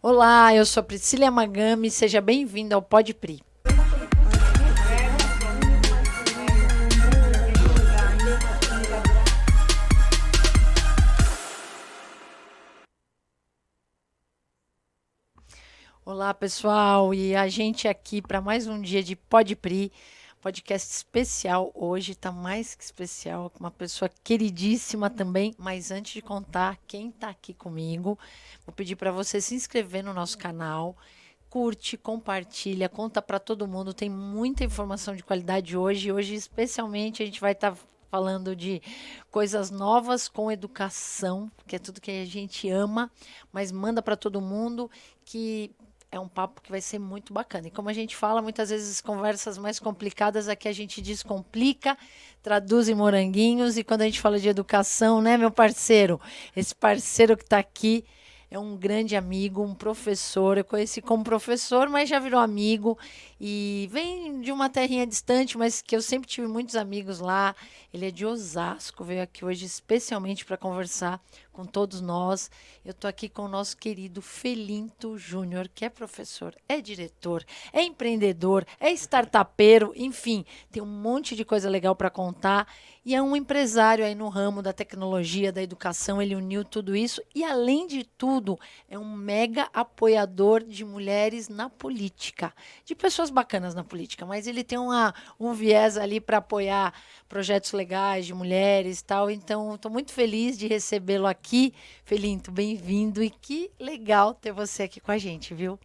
Olá, eu sou Priscila Magami, seja bem-vindo ao Pode Pri. Olá, pessoal, e a gente aqui para mais um dia de Pode Pri, podcast especial. Hoje está mais que especial, com uma pessoa queridíssima também. Mas antes de contar quem está aqui comigo, vou pedir para você se inscrever no nosso canal. Curte, compartilha, conta para todo mundo. Tem muita informação de qualidade hoje. Hoje, especialmente, a gente vai estar falando de coisas novas com educação, que é tudo que a gente ama, mas manda para todo mundo que é um papo que vai ser muito bacana. E como a gente fala, muitas vezes conversas mais complicadas aqui a gente descomplica, traduz em moranguinhos. E quando a gente fala de educação, né, meu parceiro? Esse parceiro que está aqui é um grande amigo, um professor. Eu conheci como professor, mas já virou amigo. E vem de uma terrinha distante, mas que eu sempre tive muitos amigos lá. Ele é de Osasco, veio aqui hoje especialmente para conversar com todos nós. Eu estou aqui com o nosso querido Felinto Júnior, que é professor, é diretor, é empreendedor, é startupeiro, enfim, tem um monte de coisa legal para contar. E é um empresário aí no ramo da tecnologia, da educação. Ele uniu tudo isso e, além de tudo, é um mega apoiador de mulheres na política, de pessoas bacanas na política. Mas ele tem um viés ali para apoiar projetos legais de mulheres e tal. Então, estou muito feliz de recebê-lo aqui. Felinto, bem-vindo, e que legal ter você aqui com a gente, viu?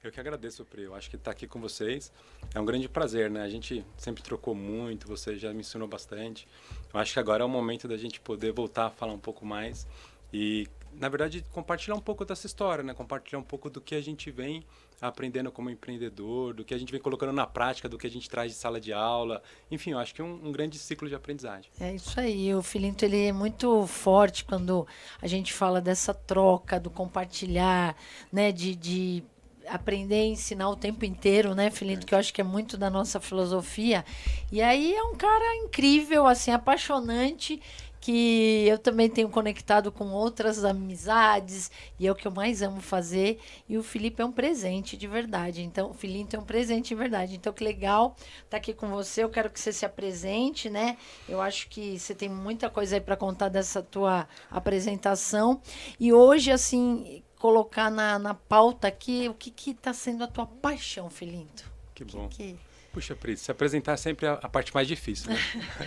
Eu que agradeço, Pri. Eu acho que estar aqui com vocês é um grande prazer, né? A gente sempre trocou muito, você já me ensinou bastante. Eu acho que agora é o momento da gente poder voltar a falar um pouco mais e, na verdade, compartilhar um pouco dessa história, né? Compartilhar um pouco do que a gente vem aprendendo como empreendedor, do que a gente vem colocando na prática, do que a gente traz de sala de aula. Enfim, eu acho que é um grande ciclo de aprendizagem. É isso aí. O Filinto ele é muito forte quando a gente fala dessa troca, do compartilhar, né, de aprender e ensinar o tempo inteiro, né, Filinto, que eu acho que é muito da nossa filosofia. E aí é um cara incrível, assim, apaixonante, que eu também tenho conectado com outras amizades, e é o que eu mais amo fazer. E o Felipe é um presente de verdade. Então, o Filinto é um presente de verdade. Então, que legal estar aqui com você. Eu quero que você se apresente, né? Eu acho que você tem muita coisa aí para contar dessa tua apresentação. E hoje, assim, colocar na pauta aqui o que está sendo a tua paixão, Filinto. Que Que, bom. que... Puxa, Pri, se apresentar é sempre a parte mais difícil, né?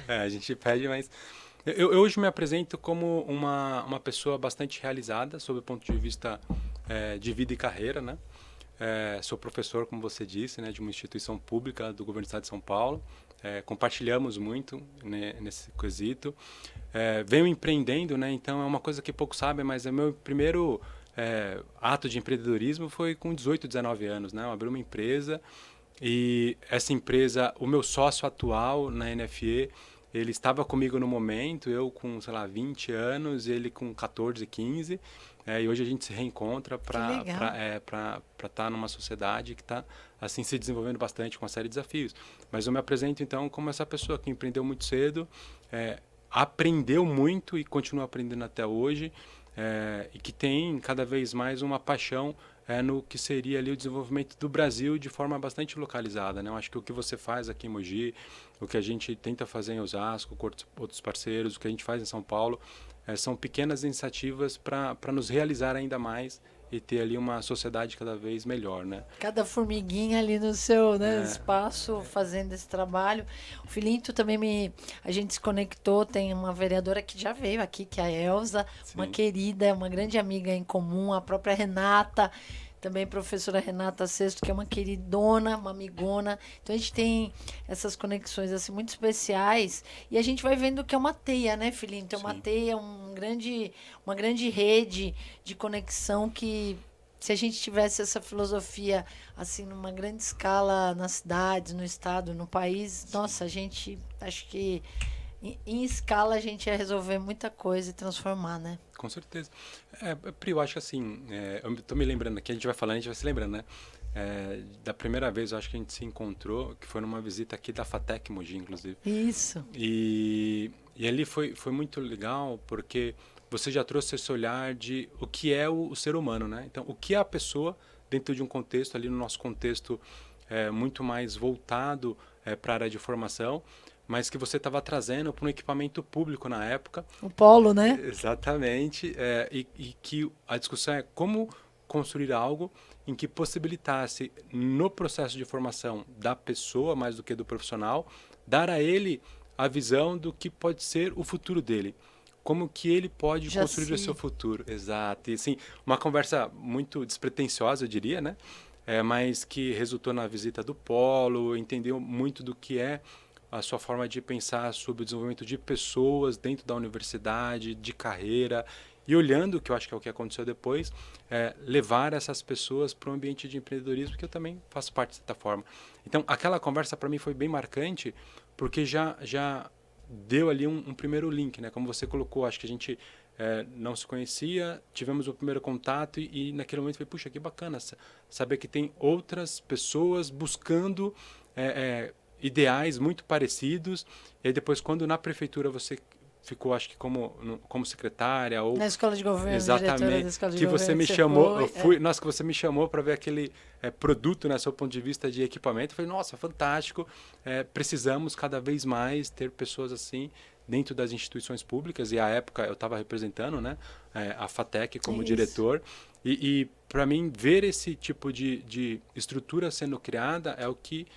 A gente pede, mas eu hoje me apresento como uma pessoa bastante realizada sob o ponto de vista de vida e carreira, né? Sou professor, como você disse, né, de uma instituição pública do governo do estado de São Paulo. Compartilhamos muito, né, nesse quesito. Venho empreendendo, né? Então é uma coisa que poucos sabem, mas o meu primeiro ato de empreendedorismo foi com 18, 19 anos, né? Eu abri uma empresa e essa empresa, o meu sócio atual na NFE, ele estava comigo no momento, eu com, sei lá, 20 anos, ele com 14, 15, e hoje a gente se reencontra Que legal. para estar numa sociedade que está assim se desenvolvendo bastante com uma série de desafios. Mas eu me apresento então como essa pessoa que empreendeu muito cedo, aprendeu muito e continua aprendendo até hoje, e que tem cada vez mais uma paixão no que seria ali o desenvolvimento do Brasil de forma bastante localizada, né? Eu acho que o que você faz aqui em Mogi, o que a gente tenta fazer em Osasco, com outros parceiros, o que a gente faz em São Paulo, são pequenas iniciativas para nos realizar ainda mais e ter ali uma sociedade cada vez melhor, né? Cada formiguinha ali no seu, né, É, espaço fazendo esse trabalho. O Filinto também a gente se conectou, tem uma vereadora que já veio aqui, que é a Elza, uma sim. querida, uma grande amiga em comum, a própria Renata, também a professora Renata Sesto, que é uma queridona, uma amigona. Então a gente tem essas conexões assim muito especiais e a gente vai vendo que é uma teia, né, Filinto? É uma Sim. teia, uma grande rede de conexão que se a gente tivesse essa filosofia assim numa grande escala nas cidades, no estado, no país, Sim. nossa, a gente acho que em escala a gente ia resolver muita coisa e transformar, né? Com certeza. Pri, eu acho que assim, eu estou me lembrando aqui, a gente vai falando, a gente vai se lembrando, né? Da primeira vez, eu acho que a gente se encontrou, que foi numa visita aqui da FATEC Mogi, inclusive. Isso. E ali foi muito legal, porque você já trouxe esse olhar de o que é o ser humano, né? Então, o que é a pessoa dentro de um contexto, ali no nosso contexto muito mais voltado para a área de formação, mas que você estava trazendo para um equipamento público na época. O polo, né? Exatamente. E que a discussão é como construir algo em que possibilitasse, no processo de formação da pessoa, mais do que do profissional, dar a ele a visão do que pode ser o futuro dele. Como que ele pode construir o seu futuro. Exato. E, assim, uma conversa muito despretensiosa, eu diria, né? Mas que resultou na visita do polo, entendeu muito do que é a sua forma de pensar sobre o desenvolvimento de pessoas dentro da universidade, de carreira, e olhando, que eu acho que é o que aconteceu depois, levar essas pessoas para o ambiente de empreendedorismo, que eu também faço parte de certa forma. Então, aquela conversa para mim foi bem marcante, porque já deu ali um primeiro link, né? Como você colocou, acho que a gente não se conhecia, tivemos o primeiro contato e naquele momento foi, puxa, que bacana saber que tem outras pessoas buscando ideais muito parecidos. E aí depois, quando na prefeitura você ficou, acho que como secretária ou na escola de governo, exatamente, diretora da escola de que governo, você me que chamou, você foi, nossa, que você me chamou para ver aquele produto, né, seu ponto de vista de equipamento. Eu falei, nossa, fantástico, precisamos cada vez mais ter pessoas assim dentro das instituições públicas. E à época eu estava representando, né, a FATEC como diretor. E para mim, ver esse tipo de estrutura sendo criada é o que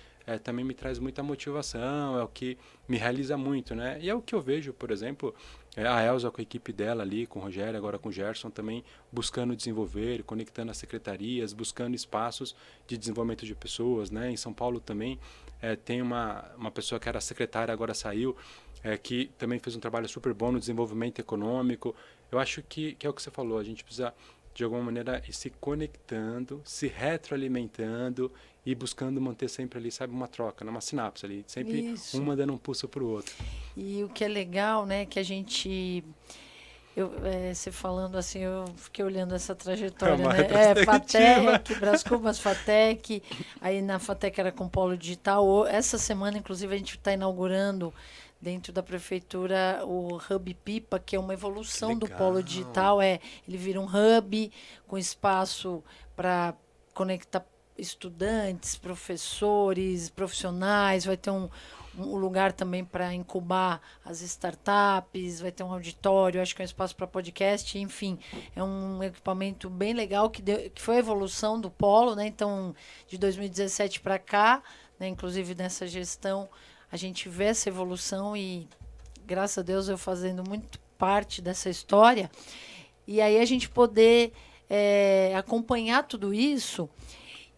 também me traz muita motivação, é o que me realiza muito, né? E é o que eu vejo, por exemplo, a Elza com a equipe dela ali, com o Rogério, agora com o Gerson, também buscando desenvolver, conectando as secretarias, buscando espaços de desenvolvimento de pessoas, né? Em São Paulo também tem uma pessoa que era secretária, agora saiu, que também fez um trabalho super bom no desenvolvimento econômico. Eu acho que é o que você falou, a gente precisa de alguma maneira ir se conectando, se retroalimentando e buscando manter sempre ali, sabe, uma troca, uma sinapse ali, sempre uma dando um pulso para o outro. E o que é legal, né, que a gente... você falando assim, eu fiquei olhando essa trajetória, né? FATEC, Brás Cubas, FATEC, aí na FATEC era com polo digital. Essa semana, inclusive, a gente está inaugurando dentro da prefeitura o Hub Pipa, que é uma evolução do polo digital. Ele vira um hub com espaço para conectar estudantes, professores, profissionais, vai ter um lugar também para incubar as startups, vai ter um auditório, acho que é um espaço para podcast, enfim, é um equipamento bem legal que foi a evolução do polo, né? Então, de 2017 para cá, né, inclusive nessa gestão, a gente vê essa evolução e, graças a Deus, eu fazendo muito parte dessa história. E aí a gente poder acompanhar tudo isso.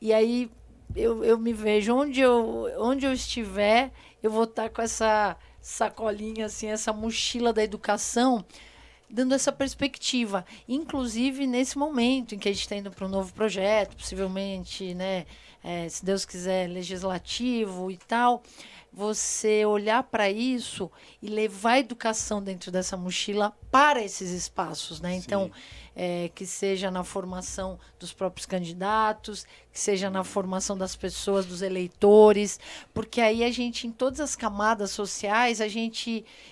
E aí eu me vejo onde eu estiver, eu vou estar com essa sacolinha, assim, essa mochila da educação, dando essa perspectiva. Inclusive nesse momento em que a gente está indo para um novo projeto, possivelmente, né, se Deus quiser, legislativo e tal, você olhar para isso e levar a educação dentro dessa mochila para esses espaços, né? Então, que seja na formação dos próprios candidatos, que seja na formação das pessoas, dos eleitores, porque aí a gente, em todas as camadas sociais,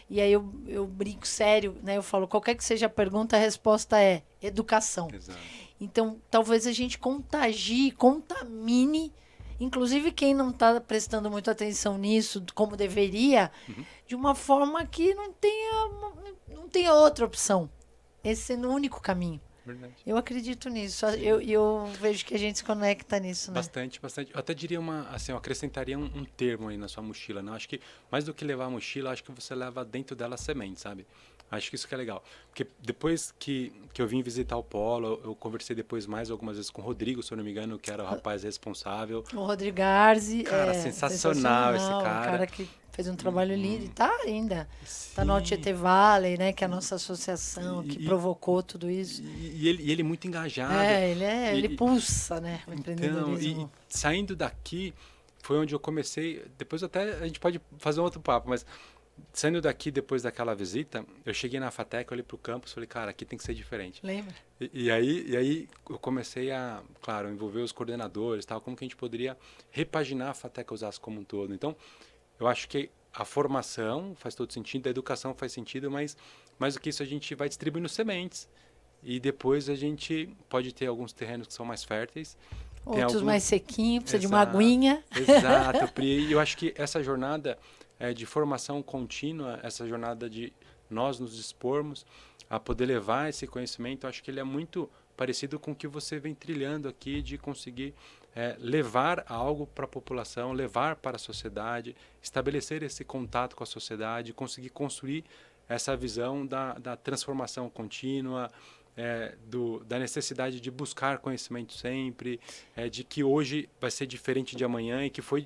e aí eu brinco sério, né? Eu falo, qualquer que seja a pergunta, a resposta é educação. Exato. Então, talvez a gente contamine, inclusive quem não está prestando muita atenção nisso, como deveria, de uma forma que não tenha outra opção. Esse sendo o único caminho. Verdade. Eu acredito nisso. Eu vejo que a gente se conecta nisso, né? Bastante, bastante. Eu até diria eu acrescentaria um termo aí na sua mochila, né? Acho que mais do que levar a mochila, acho que você leva dentro dela semente, sabe? Acho que isso que é legal. Porque depois que eu vim visitar o Polo, eu conversei depois mais algumas vezes com o Rodrigo, se eu não me engano, que era o rapaz responsável. O Rodrigo Arzi. Cara, sensacional esse cara. O cara que fez um trabalho lindo e tá ainda. Tá no Tietê Valley, né? Que é a nossa associação que provocou tudo isso. E ele muito engajado. Ele pulsa, né? O empreendedorismo. E saindo daqui, foi onde eu comecei. Depois até a gente pode fazer um outro papo, mas saindo daqui depois daquela visita, eu cheguei na FATEC, olhei pro campus e falei, cara, aqui tem que ser diferente. Lembra? E aí eu comecei a, claro, envolver os coordenadores, tal, como que a gente poderia repaginar a FATEC Osasco como um todo. Então, eu acho que a formação faz todo sentido, a educação faz sentido, mas mais do que isso a gente vai distribuindo sementes e depois a gente pode ter alguns terrenos que são mais férteis. Tem Outros alguns... mais sequinhos, precisa de uma Exato, aguinha. exato, Pri. E eu acho que essa jornada de formação contínua, essa jornada de nós nos dispormos a poder levar esse conhecimento, eu acho que ele é muito parecido com o que você vem trilhando aqui, de conseguir levar algo para a população, levar para a sociedade, estabelecer esse contato com a sociedade, conseguir construir essa visão da transformação contínua, da necessidade de buscar conhecimento sempre, de que hoje vai ser diferente de amanhã e que foi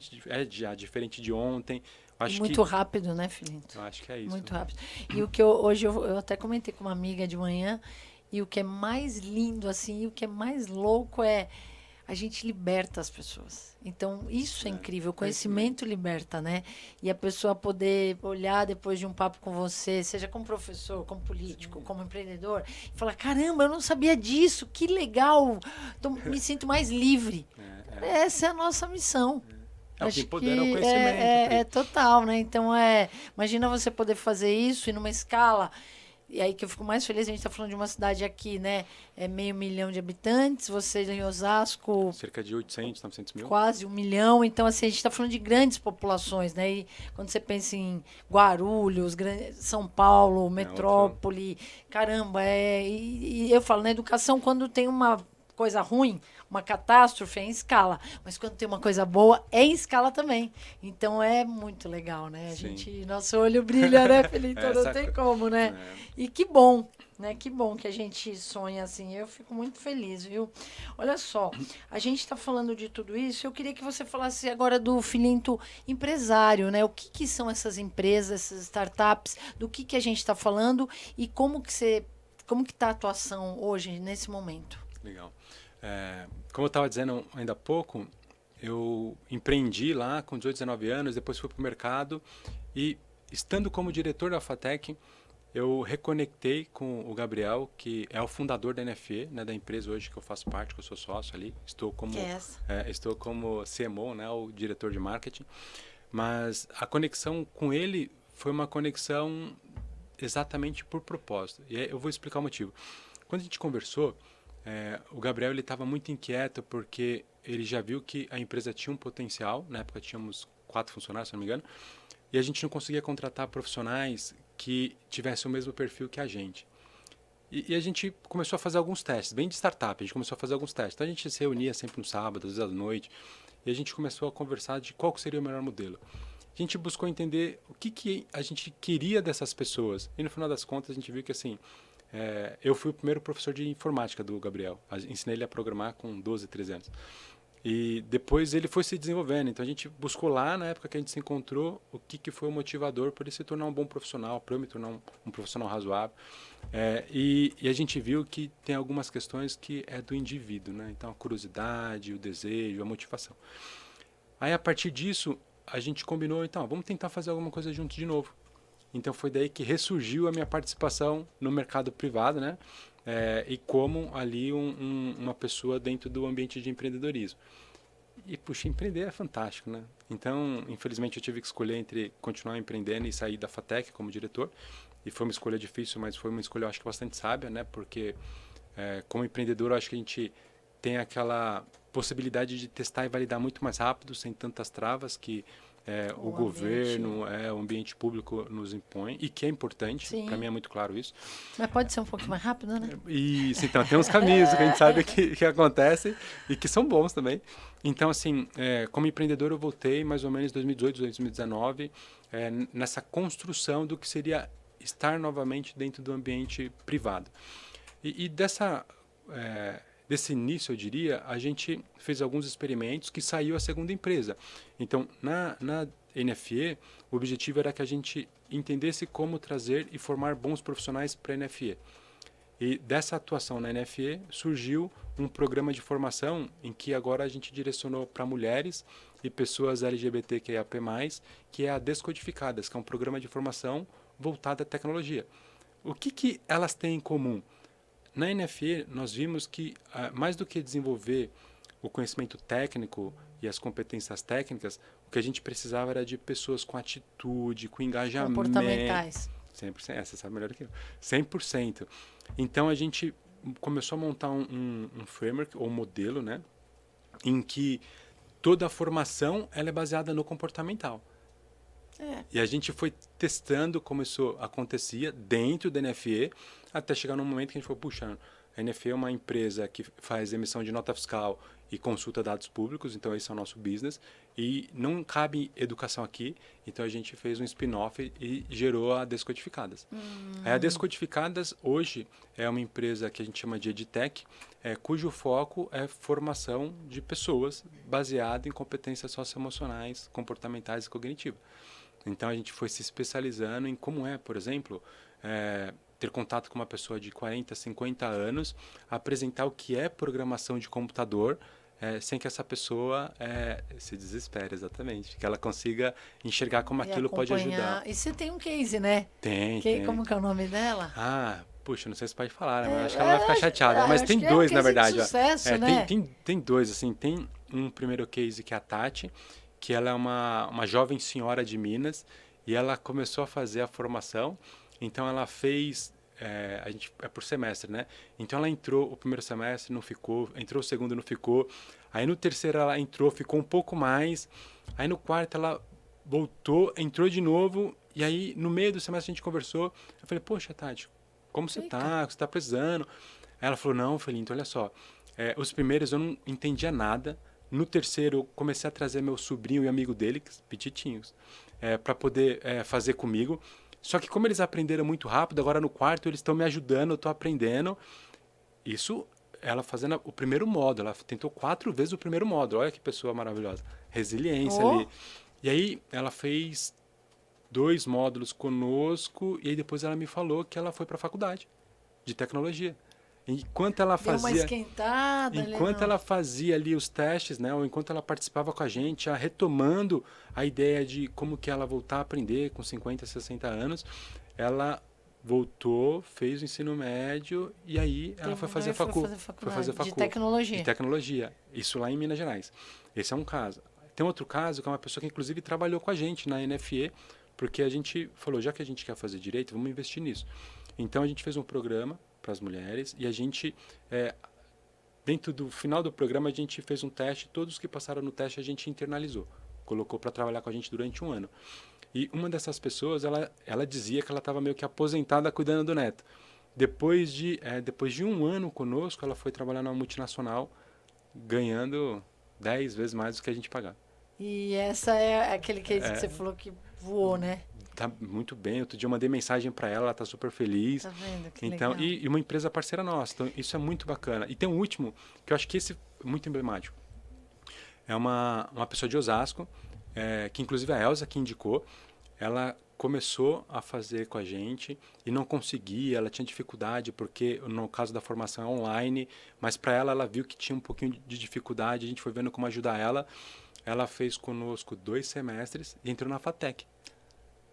já diferente de ontem. Acho Muito rápido, né, Filinto? Eu acho que é isso. Muito rápido. E o que hoje eu até comentei com uma amiga de manhã, e o que é mais lindo, assim, e o que é mais louco é a gente liberta as pessoas. Então, isso é incrível. O conhecimento liberta, né? E a pessoa poder olhar depois de um papo com você, seja como professor, como político, como empreendedor, e falar, caramba, eu não sabia disso, que legal, me sinto mais livre. Essa é a nossa missão. É o que Acho empodera o que conhecimento. é total, né? Então, imagina você poder fazer isso e numa escala. E aí que eu fico mais feliz, a gente está falando de uma cidade aqui, né? É 500 mil de habitantes, você em Osasco... Cerca de 800, 900 mil. Quase 1 milhão. Então, assim, a gente está falando de grandes populações, né? E quando você pensa em Guarulhos, São Paulo, metrópole, caramba, e eu falo, na educação, quando tem uma coisa ruim, uma catástrofe, é em escala. Mas quando tem uma coisa boa, é em escala também. Então é muito legal, né? A gente, nosso olho brilha, né, Felipe? Não tem como, né? E que bom, né? Que bom que a gente sonha assim. Eu fico muito feliz, viu? Olha só, a gente está falando de tudo isso. Eu queria que você falasse agora do Filinto empresário, né? O que são essas empresas, essas startups, do que a gente está falando e como que está a atuação hoje, nesse momento? Legal. Como eu estava dizendo ainda há pouco, eu empreendi lá com 18, 19 anos, depois fui para o mercado e, estando como diretor da Fatec, eu reconectei com o Gabriel, que é o fundador da NFE, né, da empresa hoje que eu faço parte, que eu sou sócio ali. Estou como CMO, né, o diretor de marketing. Mas a conexão com ele foi uma conexão exatamente por propósito. E eu vou explicar o motivo. Quando a gente conversou, o Gabriel estava muito inquieto porque ele já viu que a empresa tinha um potencial. Na época tínhamos 4 funcionários, se não me engano, e a gente não conseguia contratar profissionais que tivessem o mesmo perfil que a gente. E a gente começou a fazer alguns testes, bem de startup, a gente começou a fazer alguns testes. Então a gente se reunia sempre no sábado, às vezes à noite, e a gente começou a conversar de qual seria o melhor modelo. A gente buscou entender o que a gente queria dessas pessoas. E no final das contas a gente viu que assim, eu fui o primeiro professor de informática do Gabriel. Ensinei ele a programar com 12, 13 anos. E depois ele foi se desenvolvendo. Então a gente buscou lá, na época que a gente se encontrou, o que foi o motivador para ele se tornar um bom profissional, para eu me tornar um profissional razoável. E a gente viu que tem algumas questões que é do indivíduo, né? Então a curiosidade, o desejo, a motivação. Aí a partir disso, a gente combinou, então, vamos tentar fazer alguma coisa juntos de novo. Então foi daí que ressurgiu a minha participação no mercado privado, né? E como ali uma pessoa dentro do ambiente de empreendedorismo. E, puxa, empreender é fantástico, né? Então, infelizmente, eu tive que escolher entre continuar empreendendo e sair da Fatec como diretor. E foi uma escolha difícil, mas foi uma escolha, eu acho que bastante sábia, né? Porque, como empreendedor, eu acho que a gente tem aquela possibilidade de testar e validar muito mais rápido, sem tantas travas que o governo, o ambiente público nos impõe, e que é importante, para mim é muito claro isso. Mas pode ser um pouco mais rápido, né? Isso, então, tem uns caminhos que a gente sabe que acontecem e que são bons também. Então, assim, como empreendedor eu voltei mais ou menos em 2018, 2019, nessa construção do que seria estar novamente dentro do ambiente privado. E desse início, eu diria, a gente fez alguns experimentos que saiu a segunda empresa. Então, na NFE, o objetivo era que a gente entendesse como trazer e formar bons profissionais para a NFE. E dessa atuação na NFE surgiu um programa de formação em que agora a gente direcionou para mulheres e pessoas LGBTQIAP+, que é a Descodificadas, que é um programa de formação voltado à tecnologia. O que elas têm em comum? Na NFE, nós vimos que, mais do que desenvolver o conhecimento técnico e as competências técnicas, o que a gente precisava era de pessoas com atitude, com engajamento. Comportamentais. 100%, você sabe melhor do que eu. 100%. Então, a gente começou a montar um framework, ou modelo, né? Em que toda a formação ela é baseada no comportamental. E a gente foi testando como isso acontecia dentro da NFE, até chegar num momento que a gente falou, puxa, a NFE é uma empresa que faz emissão de nota fiscal e consulta dados públicos, então esse é o nosso business, e não cabe educação aqui, então a gente fez um spin-off e gerou a Descodificadas. A Descodificadas hoje é uma empresa que a gente chama de EdTech, cujo foco é formação de pessoas baseado em competências socioemocionais, comportamentais e cognitivas. Então a gente foi se especializando em como por exemplo, ter contato com uma pessoa de 40, 50 anos, apresentar o que é programação de computador, sem que essa pessoa se desespere, exatamente. Que ela consiga enxergar como aquilo pode ajudar. E você tem um case, né? Tem. Como que é o nome dela? Puxa, não sei se pode falar, né? Mas acho que ela vai ficar chateada. Mas tem dois, na verdade. Sucesso, né? Tem dois, assim. Tem um primeiro case que é a Tati, que ela é uma jovem senhora de Minas, e ela começou a fazer a formação. Então, ela fez... a gente é por semestre, né? Então, ela entrou o primeiro semestre, não ficou. Entrou o segundo, não ficou. Aí, no terceiro, ela entrou, ficou um pouco mais. Aí, no quarto, ela voltou, entrou de novo. E aí, no meio do semestre, a gente conversou. Eu falei, poxa, Tati, como você tá? O que você tá precisando? Aí ela falou, não, Felinto, olha só. Os primeiros eu não entendia nada. No terceiro, eu comecei a trazer meu sobrinho e amigo dele, petitinhos, para poder fazer comigo. Só que como eles aprenderam muito rápido, agora no quarto eles estão me ajudando, eu estou aprendendo. Isso, ela fazendo o primeiro módulo. Ela tentou 4 vezes o primeiro módulo. Olha que pessoa maravilhosa. Resiliência ali. E aí, ela fez 2 módulos conosco e aí depois ela me falou que ela foi para a faculdade de tecnologia. Enquanto ela fazia, deu uma esquentada, enquanto ela fazia ali os testes, né, ou enquanto ela participava com a gente, retomando a ideia de como que ela voltar a aprender com 50, 60 anos, ela voltou, fez o ensino médio e aí ela foi fazer faculdade de tecnologia. De tecnologia. Isso lá em Minas Gerais. Esse é um caso. Tem outro caso que é uma pessoa que inclusive trabalhou com a gente na NFE, porque a gente falou, já que a gente quer fazer direito, vamos investir nisso. Então a gente fez um programa para as mulheres e a gente, dentro do final do programa, a gente fez um teste, todos que passaram no teste a gente internalizou, colocou para trabalhar com a gente durante 1 ano. E uma dessas pessoas, ela dizia que ela estava meio que aposentada cuidando do neto. Depois de 1 ano conosco, ela foi trabalhar numa multinacional, ganhando 10 vezes mais do que a gente pagava. E essa é aquele case que você falou que voou, né? Tá muito bem. Outro dia eu mandei mensagem para ela tá super feliz. Tá vendo? Que então, legal. E uma empresa parceira nossa. Então, isso é muito bacana. E tem um último, que eu acho que esse é muito emblemático. É uma pessoa de Osasco, que inclusive a Elza que indicou. Ela começou a fazer com a gente e não conseguia, ela tinha dificuldade, porque no caso da formação é online, mas para ela viu que tinha um pouquinho de dificuldade, a gente foi vendo como ajudar ela. Ela fez conosco 2 semestres e entrou na FATEC.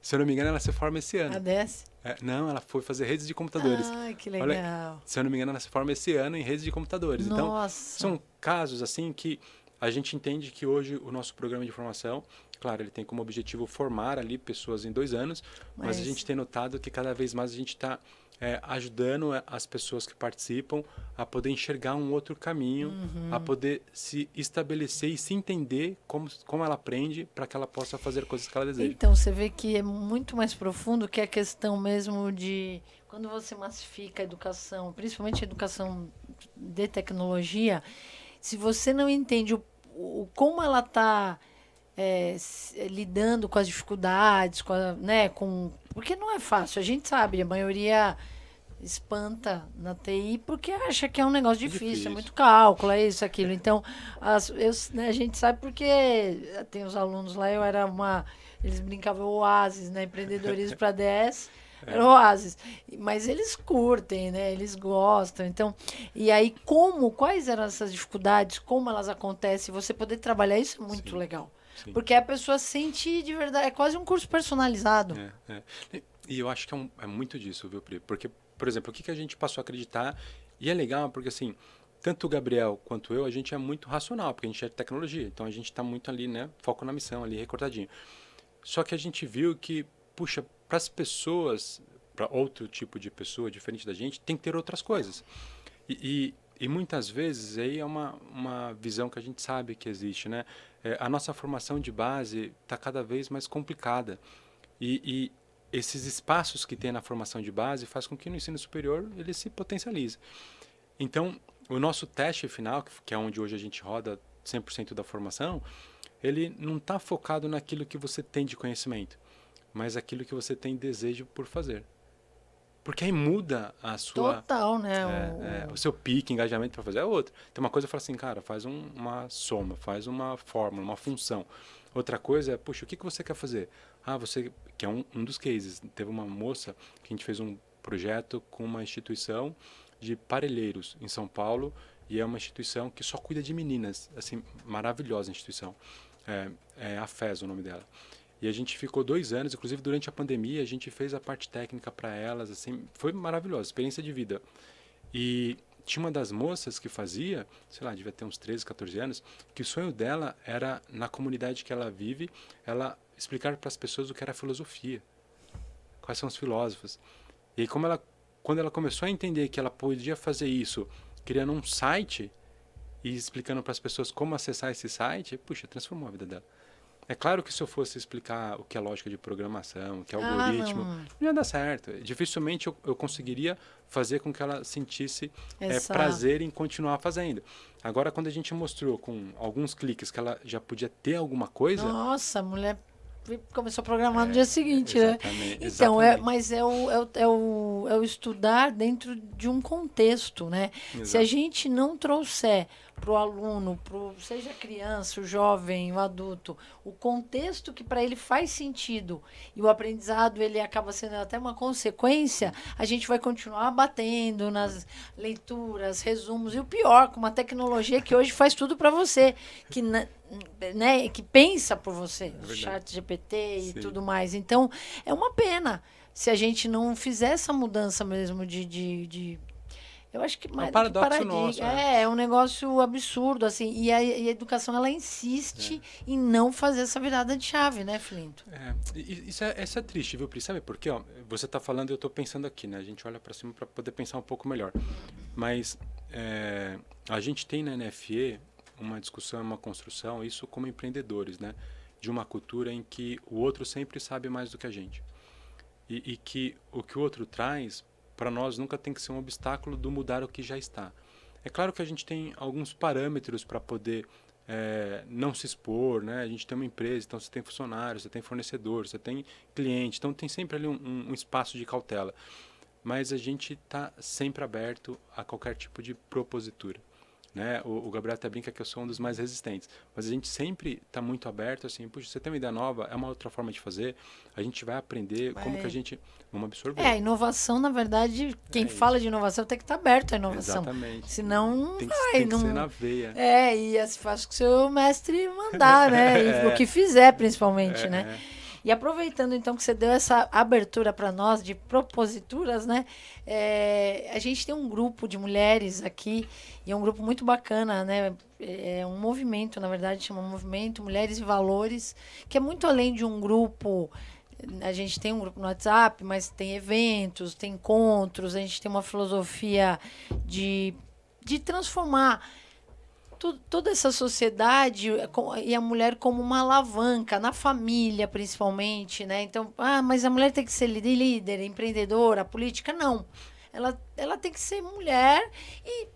Se eu não me engano, ela se forma esse ano. A desce? Não, ela foi fazer redes de computadores. Ai, que legal. Olha, se eu não me engano, ela se forma esse ano em redes de computadores. Nossa. Então, são casos assim que a gente entende que hoje o nosso programa de formação, claro, ele tem como objetivo formar ali pessoas em 2 anos, mas a gente tem notado que cada vez mais a gente está ajudando as pessoas que participam a poder enxergar um outro caminho, a poder se estabelecer e se entender como ela aprende para que ela possa fazer coisas que ela deseja. Então, você vê que é muito mais profundo que a questão mesmo de quando você massifica a educação, principalmente a educação de tecnologia, se você não entende como ela está lidando com as dificuldades, porque não é fácil. A gente sabe, a maioria espanta na TI porque acha que é um negócio difícil, é muito cálculo, é isso, aquilo. Então, a gente sabe porque tem os alunos lá, eles brincavam Oasis, né? Empreendedorismo para 10. Era Oasis. Mas eles curtem, né? Eles gostam. Então, e aí, quais eram essas dificuldades, como elas acontecem, você poder trabalhar isso é muito legal. Sim. Porque a pessoa sente de verdade, é quase um curso personalizado. E eu acho que é muito disso, viu, Pri? Porque, por exemplo, o que a gente passou a acreditar, e é legal porque, assim, tanto o Gabriel quanto eu, a gente é muito racional, porque a gente é de tecnologia. Então, a gente está muito ali, né? Foco na missão ali, recortadinho. Só que a gente viu que, puxa, para as pessoas, para outro tipo de pessoa diferente da gente, tem que ter outras coisas. E muitas vezes aí é uma visão que a gente sabe que existe, né? A nossa formação de base está cada vez mais complicada. E esses espaços que tem na formação de base faz com que no ensino superior ele se potencialize. Então, o nosso teste final, que é onde hoje a gente roda 100% da formação, ele não está focado naquilo que você tem de conhecimento, mas aquilo que você tem desejo por fazer. Porque aí muda a sua... Total, né? o seu pique, engajamento para fazer é outro. Tem uma coisa que fala assim, cara, faz uma soma, faz uma fórmula, uma função. Outra coisa é, puxa, o que você quer fazer? Você... Que é um dos cases. Teve uma moça que a gente fez um projeto com uma instituição de parelheiros em São Paulo, e é uma instituição que só cuida de meninas. Assim, maravilhosa instituição. É a FES o nome dela. E a gente ficou 2 anos, inclusive durante a pandemia, a gente fez a parte técnica para elas, assim, foi maravilhosa, experiência de vida. E tinha uma das moças que fazia, sei lá, devia ter uns 13, 14 anos, que o sonho dela era, na comunidade que ela vive, ela explicar para as pessoas o que era filosofia, quais são os filósofos. E aí, quando ela começou a entender que ela podia fazer isso, criando um site e explicando para as pessoas como acessar esse site, puxa, transformou a vida dela. É claro que se eu fosse explicar o que é lógica de programação, o que é algoritmo, não ia dar certo. Dificilmente eu conseguiria fazer com que ela sentisse prazer em continuar fazendo. Agora, quando a gente mostrou com alguns cliques que ela já podia ter alguma coisa... Nossa, a mulher começou a programar no dia seguinte, exatamente, né? Então, mas é o estudar dentro de um contexto, né? Exato. Se a gente não trouxer para o aluno, seja a criança, o jovem, o adulto, o contexto que para ele faz sentido e o aprendizado ele acaba sendo até uma consequência, a gente vai continuar batendo nas leituras, resumos, e o pior, com uma tecnologia que hoje faz tudo para você, que que pensa por você, o chat GPT e tudo mais. Então, é uma pena se a gente não fizer essa mudança mesmo eu acho que mais é um paradoxo nosso. É um negócio absurdo, assim. E a educação, ela insiste em não fazer essa virada de chave, né, Filinto? Isso é triste, viu, Pri? Sabe por quê? Você está falando e eu estou pensando aqui, né? A gente olha para cima para poder pensar um pouco melhor. Mas a gente tem na NFE uma discussão, uma construção, isso como empreendedores, né? De uma cultura em que o outro sempre sabe mais do que a gente. E que o outro traz, para nós, nunca tem que ser um obstáculo do mudar o que já está. É claro que a gente tem alguns parâmetros para poder não se expor, né? A gente tem uma empresa, então você tem funcionários, você tem fornecedor, você tem cliente, então tem sempre ali um espaço de cautela. Mas a gente está sempre aberto a qualquer tipo de propositura. Né? O Gabriel até brinca que eu sou um dos mais resistentes, mas a gente sempre está muito aberto, assim, puxa, você tem uma ideia nova, é uma outra forma de fazer, a gente vai aprender como que a gente... Vamos absorver. A inovação, na verdade, quem fala de inovação tem que estar aberto à inovação. Exatamente. Senão não tem vai. Tem que ser na veia. E assim faz com que o seu mestre mandar, né? E o que fizer, principalmente, né? E aproveitando, então, que você deu essa abertura para nós de proposituras, né? A gente tem um grupo de mulheres aqui, e é um grupo muito bacana, né? É um movimento, na verdade, chama Movimento Mulheres e Valores, que é muito além de um grupo. A gente tem um grupo no WhatsApp, mas tem eventos, tem encontros, a gente tem uma filosofia de transformar toda essa sociedade e a mulher como uma alavanca, na família principalmente, né? Então, mas a mulher tem que ser líder, empreendedora, política? Não. Ela tem que ser mulher e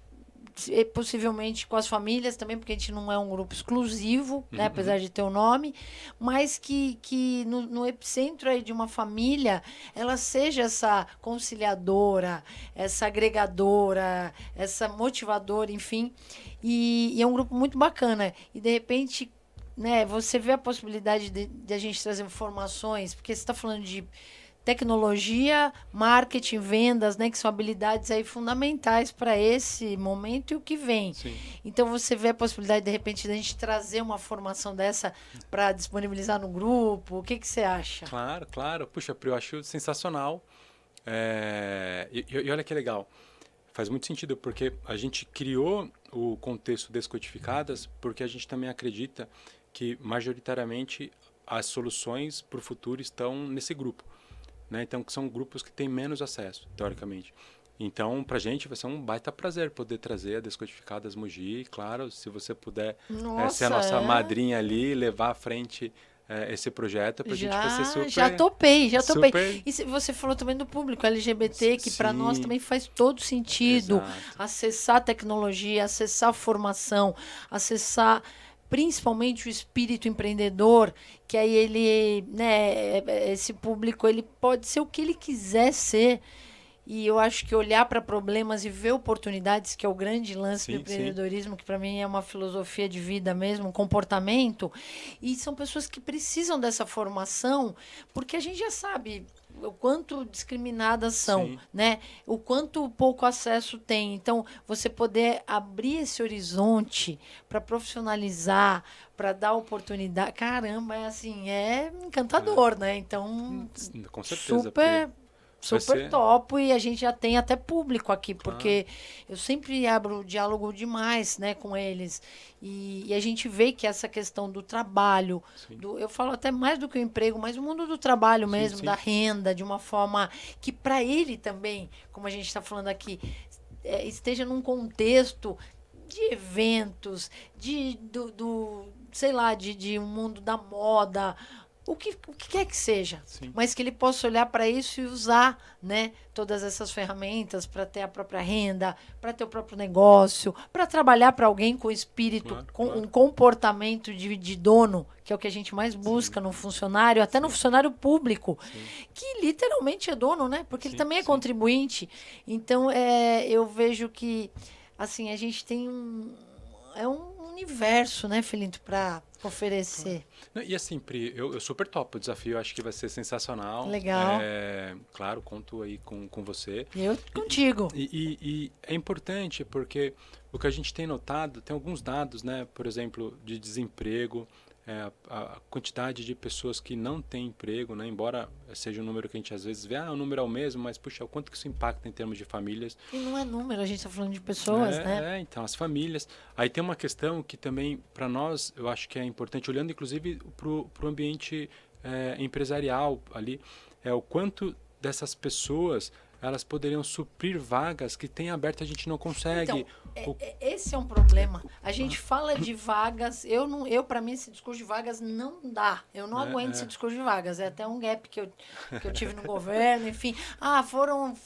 possivelmente com as famílias também, porque a gente não é um grupo exclusivo, né? Apesar de ter o nome, mas que no epicentro aí de uma família, ela seja essa conciliadora, essa agregadora, essa motivadora, enfim. E é um grupo muito bacana. E, de repente, né, você vê a possibilidade de a gente trazer informações, porque você está falando de tecnologia, marketing, vendas, né, que são habilidades aí fundamentais para esse momento e o que vem. Sim. Então, você vê a possibilidade, de repente, de a gente trazer uma formação dessa para disponibilizar no grupo? O que você acha? Claro. Puxa, Pri, eu acho sensacional. E olha que legal. faz muito sentido, porque a gente criou o contexto Descodificadas porque a gente também acredita que, majoritariamente, as soluções para o futuro estão nesse grupo, né? Então, que são grupos que têm menos acesso, teoricamente. Então, para a gente vai ser um baita prazer poder trazer a Descodificadas Mogi. Claro, se você puder ser a nossa madrinha ali, levar à frente esse projeto, para a gente vai ser super... Já topei. Super... E você falou também do público LGBT, que para nós também faz todo sentido. Exato. Acessar a tecnologia, acessar a formação, acessar principalmente o espírito empreendedor, que aí ele, né, esse público, ele pode ser o que ele quiser ser. E eu acho que olhar para problemas e ver oportunidades, que é o grande lance do empreendedorismo, que para mim é uma filosofia de vida mesmo, um comportamento. E são pessoas que precisam dessa formação, porque a gente já sabe o quanto discriminadas são, né? O quanto pouco acesso tem. Então, você poder abrir esse horizonte para profissionalizar, para dar oportunidade, caramba, é assim, é encantador, né? Então, com certeza, super topo, e a gente já tem até público aqui, porque eu sempre abro diálogo demais, né, com eles. E a gente vê que essa questão do trabalho, eu falo até mais do que o emprego, mas o mundo do trabalho mesmo, da renda, de uma forma que para ele também, como a gente está falando aqui, esteja num contexto de eventos, sei lá, de um mundo da moda, o que quer que seja, mas que ele possa olhar para isso e usar, né, todas essas ferramentas para ter a própria renda, para ter o próprio negócio, para trabalhar para alguém com espírito, um comportamento de dono, que é o que a gente mais busca no funcionário, até no funcionário público, que literalmente é dono, né, porque ele também é contribuinte. Então, eu vejo que, assim, a gente tem um universo, né, Filinto, para oferecer. E assim, Pri, eu super topo o desafio, acho que vai ser sensacional. Legal. Claro, conto aí com você. Eu contigo. E é importante porque o que a gente tem notado, tem alguns dados, né, por exemplo, de desemprego, a quantidade de pessoas que não têm emprego, né, embora seja um número que a gente às vezes vê, o número é o mesmo, mas puxa, o quanto que isso impacta em termos de famílias. E não é número, a gente está falando de pessoas, né? Então, as famílias. Aí tem uma questão que também, para nós, eu acho que é importante, olhando inclusive para o ambiente empresarial ali, o quanto dessas pessoas elas poderiam suprir vagas que tem aberto a gente não consegue. Então, esse é um problema. A gente fala de vagas, para mim esse discurso de vagas não dá. Eu não aguento esse discurso de vagas. É até um gap que eu tive no governo, enfim.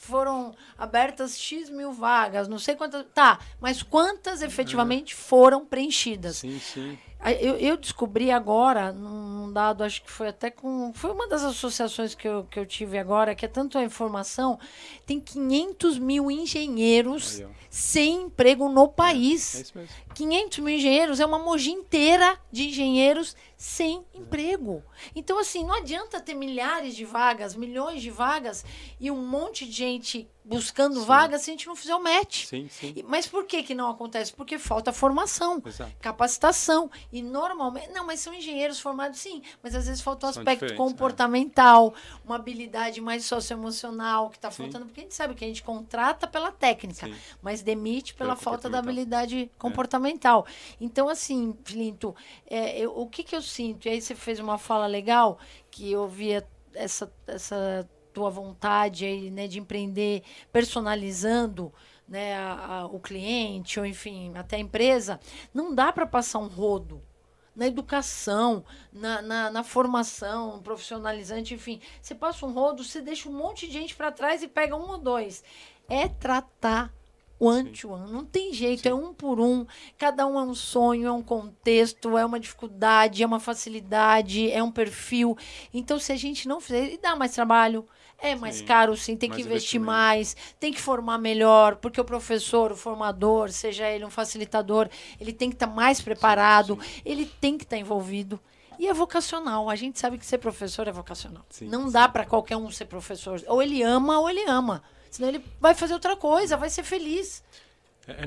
Foram abertas X mil vagas, não sei quantas. Tá, mas quantas efetivamente foram preenchidas? Sim. Eu descobri agora, num dado, acho que foi até foi uma das associações que eu tive agora, que é tanto a informação, tem 500 mil engenheiros sem emprego no país. É isso mesmo. 500 mil engenheiros, é uma Mogi inteira de engenheiros sem emprego. Então, assim, não adianta ter milhares de vagas, milhões de vagas e um monte de gente buscando vagas se a gente não fizer o match. Sim. Mas por que não acontece? Porque falta formação, capacitação. E normalmente... Não, mas são engenheiros formados, sim. Mas às vezes falta um aspecto comportamental, uma habilidade mais socioemocional que está faltando. Porque a gente sabe que a gente contrata pela técnica, mas demite pela falta da habilidade comportamental. Então, assim, Filinto, o que eu sinto? E aí você fez uma fala legal, que eu via essa tua vontade aí, né, de empreender personalizando, né, o cliente, ou enfim, até a empresa. Não dá para passar um rodo na educação, na formação profissionalizante, enfim. Você passa um rodo, você deixa um monte de gente para trás e pega um ou dois. É tratar one-to-one. Não tem jeito, é um por um. Cada um é um sonho, é um contexto, é uma dificuldade, é uma facilidade, é um perfil. Então, se a gente não fizer, dá mais trabalho. É mais caro, sim, tem que investir mais, tem que formar melhor, porque o professor, o formador, seja ele um facilitador, ele tem que estar mais preparado, ele tem que estar envolvido. E é vocacional. A gente sabe que ser professor é vocacional. Não dá para qualquer um ser professor. Ou ele ama, ou ele ama. Senão ele vai fazer outra coisa, vai ser feliz.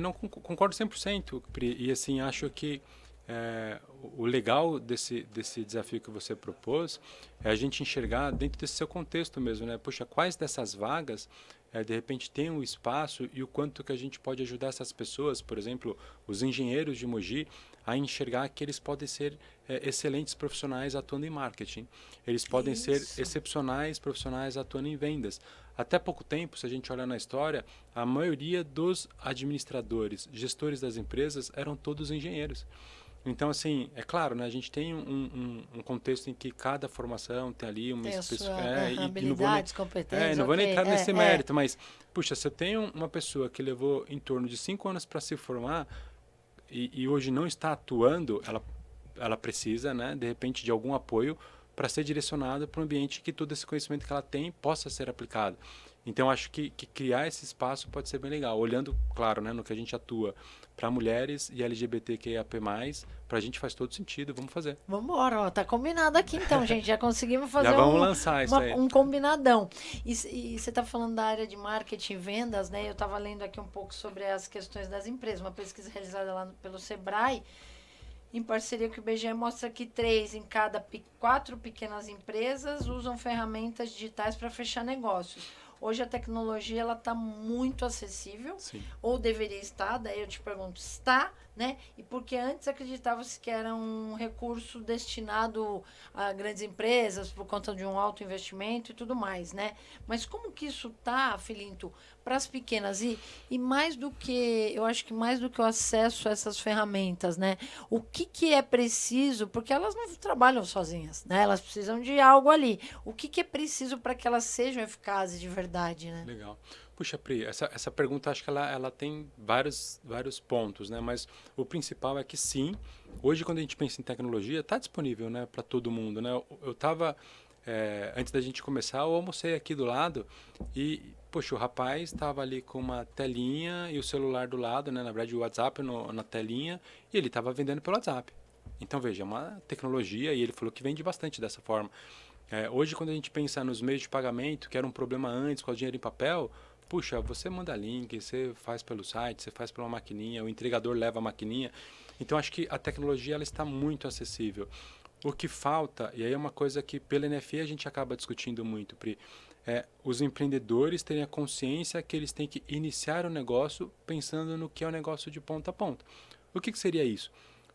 Não concordo 100%, Pri. E assim, acho que o legal desse desafio que você propôs é a gente enxergar dentro desse seu contexto mesmo, né? Puxa, quais dessas vagas de repente tem um espaço e o quanto que a gente pode ajudar essas pessoas, por exemplo, os engenheiros de Mogi, a enxergar que eles podem ser excelentes profissionais atuando em marketing. Eles podem ser excepcionais profissionais atuando em vendas. Até pouco tempo, se a gente olhar na história, a maioria dos administradores, gestores das empresas eram todos engenheiros. Então, assim, é claro, né, a gente tem um contexto em que cada formação tem ali uma habilidades, competências. Não vou nem entrar nesse mérito, mas, puxa, se eu tenho uma pessoa que levou em torno de 5 anos para se formar e hoje não está atuando, ela precisa, né, de repente, de algum apoio para ser direcionada para um ambiente que todo esse conhecimento que ela tem possa ser aplicado. Então, acho que criar esse espaço pode ser bem legal. Olhando, claro, né, no que a gente atua para mulheres e LGBTQIAP+, para a gente faz todo sentido. Vamos fazer. Vamos embora, tá combinado aqui então, gente. Já conseguimos fazer já vamos lançar isso aí. Um combinadão. E você está falando da área de marketing e vendas, né? Eu estava lendo aqui um pouco sobre as questões das empresas. Uma pesquisa realizada lá pelo Sebrae, em parceria com o IBGE, mostra que 3 em cada 4 pequenas empresas usam ferramentas digitais para fechar negócios. Hoje a tecnologia ela está muito acessível, Sim. Ou deveria estar, daí eu te pergunto, está, né? E porque antes acreditava-se que era um recurso destinado a grandes empresas por conta de um alto investimento e tudo mais, né? Mas como que isso está, Filinto, para as pequenas? E mais do que, eu acho que mais do que o acesso a essas ferramentas, né? O que é preciso, porque elas não trabalham sozinhas, né? Elas precisam de algo ali. O que é preciso para que elas sejam eficazes de verdade, né? Legal. Puxa, Pri, essa pergunta acho que ela tem vários pontos, né? Mas o principal é que sim, hoje quando a gente pensa em tecnologia, está disponível, né, para todo mundo, né? Eu estava, antes da gente começar, eu almocei aqui do lado e, poxa, o rapaz estava ali com uma telinha e o celular do lado, né? Na verdade, o WhatsApp na telinha e ele estava vendendo pelo WhatsApp. Então, veja, é uma tecnologia e ele falou que vende bastante dessa forma. Hoje, quando a gente pensa nos meios de pagamento, que era um problema antes com o dinheiro em papel, puxa, você manda link, você faz pelo site, você faz pela maquininha, o entregador leva a maquininha. Então, acho que a tecnologia ela está muito acessível. O que falta, e aí é uma coisa que pela NFE a gente acaba discutindo muito, Pri, os empreendedores terem a consciência que eles têm que iniciar o negócio pensando no que é o negócio de ponta a ponta. O que seria isso?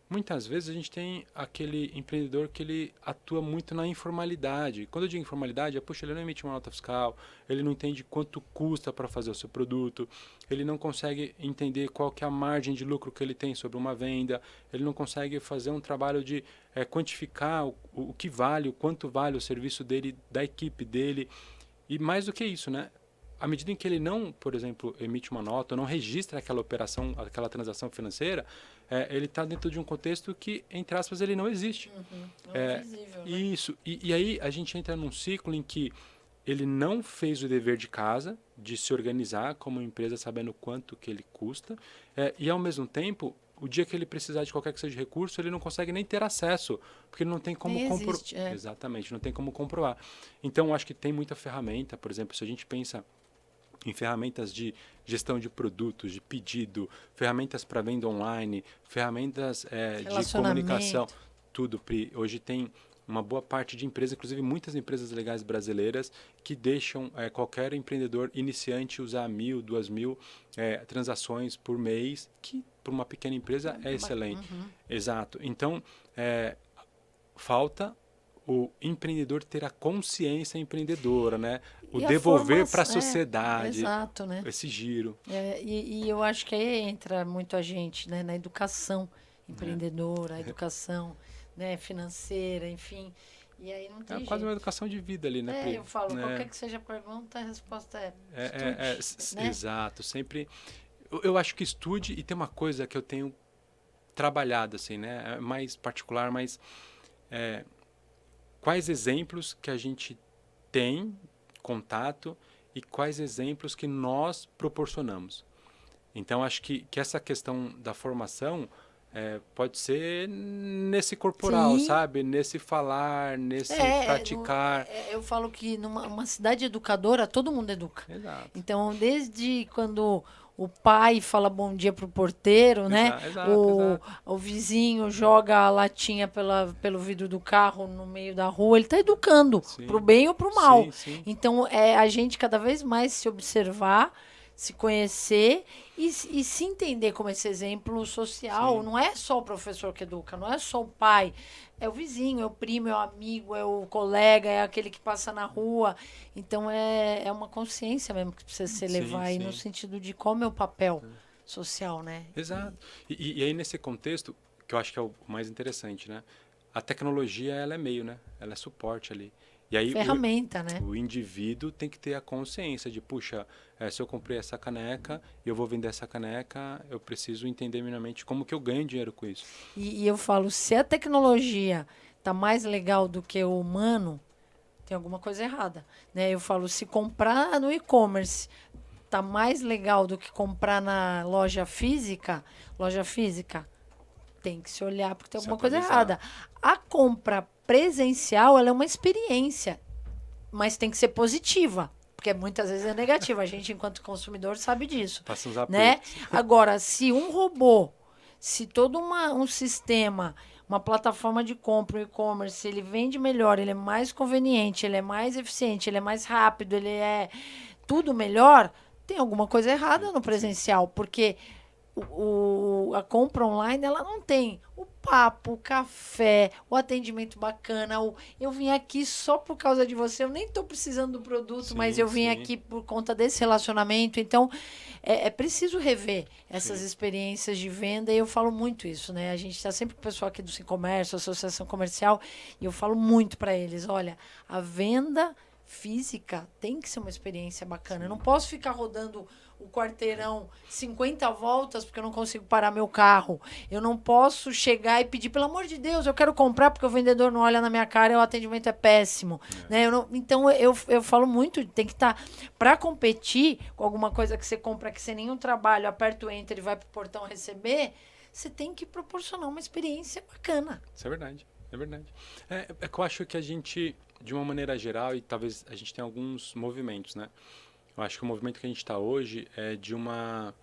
Muitas vezes a gente tem aquele empreendedor que ele atua muito na informalidade. Quando eu digo informalidade, puxa, ele não emite uma nota fiscal, ele não entende quanto custa para fazer o seu produto, ele não consegue entender qual que é a margem de lucro que ele tem sobre uma venda, ele não consegue fazer um trabalho de quantificar o que vale, o quanto vale o serviço dele, da equipe dele. E mais do que isso, né? À medida em que ele não, por exemplo, emite uma nota, não registra aquela operação, aquela transação financeira, ele está dentro de um contexto que, entre aspas, ele não existe. Não é visível, né? Isso. E aí a gente entra num ciclo em que ele não fez o dever de casa, de se organizar como empresa, sabendo quanto que ele custa, e ao mesmo tempo, o dia que ele precisar de qualquer que seja recurso, ele não consegue nem ter acesso, porque ele não tem como comprovar. Exatamente, não tem como comprovar. Então, eu acho que tem muita ferramenta, por exemplo, se a gente pensa em ferramentas de gestão de produtos, de pedido, ferramentas para venda online, ferramentas de comunicação, tudo, Pri. Hoje tem uma boa parte de empresas, inclusive muitas empresas legais brasileiras, que deixam qualquer empreendedor iniciante usar 1.000, 2.000 transações por mês, que para uma pequena empresa é excelente. Exato. Então, falta o empreendedor ter a consciência empreendedora, né? O devolver para a sociedade. Exato, né? Esse giro. E eu acho que aí entra muito a gente, né? Na educação empreendedora, a educação, né? Financeira, enfim. E aí não tem jeito. Quase uma educação de vida ali, né, Pri? Eu falo, qualquer que seja a pergunta, a resposta estude, né? Exato. Sempre... Eu acho que estude, e tem uma coisa que eu tenho trabalhado, assim, né? É mais particular, mas... quais exemplos que a gente tem contato e quais exemplos que nós proporcionamos. Então, acho que essa questão da formação pode ser nesse corporal, sabe? Nesse falar, nesse praticar. Eu falo que numa cidade educadora, todo mundo educa. Exato. Então, desde quando o pai fala bom dia pro porteiro, né? Exato. O vizinho joga a latinha pelo vidro do carro no meio da rua. Ele está educando pro Sim, bem ou pro mal. sim. Então, é a gente cada vez mais se observar, se conhecer e se entender como esse exemplo social. Sim. Não é só o professor que educa, não é só o pai. É o vizinho, é o primo, é o amigo, é o colega, é aquele que passa na rua. Então, é uma consciência mesmo que precisa se levar aí no sentido de como é o papel social, né? Exato. E aí, nesse contexto, que eu acho que é o mais interessante, né? A tecnologia, ela é meio, né? Ela é suporte ali. E aí, Ferramenta, né? o indivíduo tem que ter a consciência de, puxa, se eu comprei essa caneca e eu vou vender essa caneca, eu preciso entender minimamente como que eu ganho dinheiro com isso. E eu falo, se a tecnologia tá mais legal do que o humano, tem alguma coisa errada, né? Eu falo, se comprar no e-commerce tá mais legal do que comprar na loja física, tem que se olhar porque tem Se alguma coisa atualizar. errada. A compra presencial, ela é uma experiência, mas tem que ser positiva, porque muitas vezes é negativa. A gente, enquanto consumidor, sabe disso, Passa uns né? apertos. Agora, se um robô, se todo um sistema, uma plataforma de compra, um e-commerce, ele vende melhor, ele é mais conveniente, ele é mais eficiente, ele é mais rápido, ele é tudo melhor, tem alguma coisa errada no presencial, porque a compra online ela não tem o papo, o café, o atendimento bacana. Eu vim aqui só por causa de você. Eu nem estou precisando do produto, mas eu vim aqui por conta desse relacionamento. Então, é preciso rever essas experiências de venda. E eu falo muito isso, né? A gente está sempre com o pessoal aqui do Sem Comércio, Associação Comercial, e eu falo muito para eles: olha, a venda física tem que ser uma experiência bacana. Eu não posso ficar rodando o quarteirão 50 voltas porque eu não consigo parar meu carro. Eu não posso chegar e pedir, pelo amor de Deus, eu quero comprar porque o vendedor não olha na minha cara e o atendimento é péssimo. Né? Então, eu falo muito, tem que estar... Para competir com alguma coisa que você compra que sem nenhum trabalho, aperta o enter e vai pro portão receber, você tem que proporcionar uma experiência bacana. Isso é verdade. É que eu acho que a gente, de uma maneira geral, e talvez a gente tenha alguns movimentos, né? Eu acho que o movimento que a gente está hoje é de uma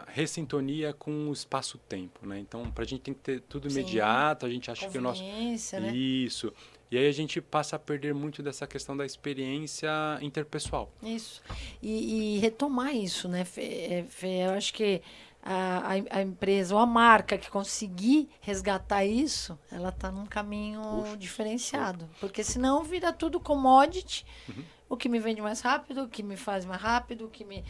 ressintonia com o espaço-tempo, né? Então, para a gente tem que ter tudo imediato, a gente acha que o nosso... Né? Isso. E aí a gente passa a perder muito dessa questão da experiência interpessoal. Isso. E retomar isso, né, Fê? Eu acho que a empresa ou a marca que conseguir resgatar isso, ela está num caminho diferenciado. Porque senão vira tudo commodity, o que me vende mais rápido, o que me faz mais rápido, o que me...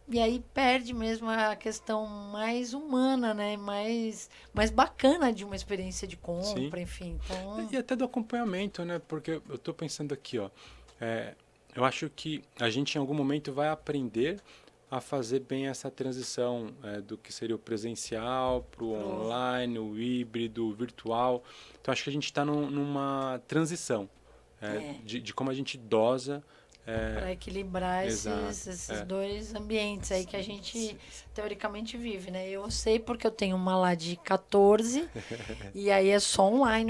E aí perde mesmo a questão mais humana, né? Mais bacana de uma experiência de compra, enfim. Então... E até do acompanhamento, né? Porque eu estou pensando aqui, ó. Eu acho que a gente em algum momento vai aprender a fazer bem essa transição do que seria o presencial para o online, o híbrido, o virtual. Então, acho que a gente está numa transição de como a gente dosa para equilibrar esses dois ambientes aí que a gente teoricamente vive, né? Eu sei porque eu tenho uma lá de 14 e aí é só online.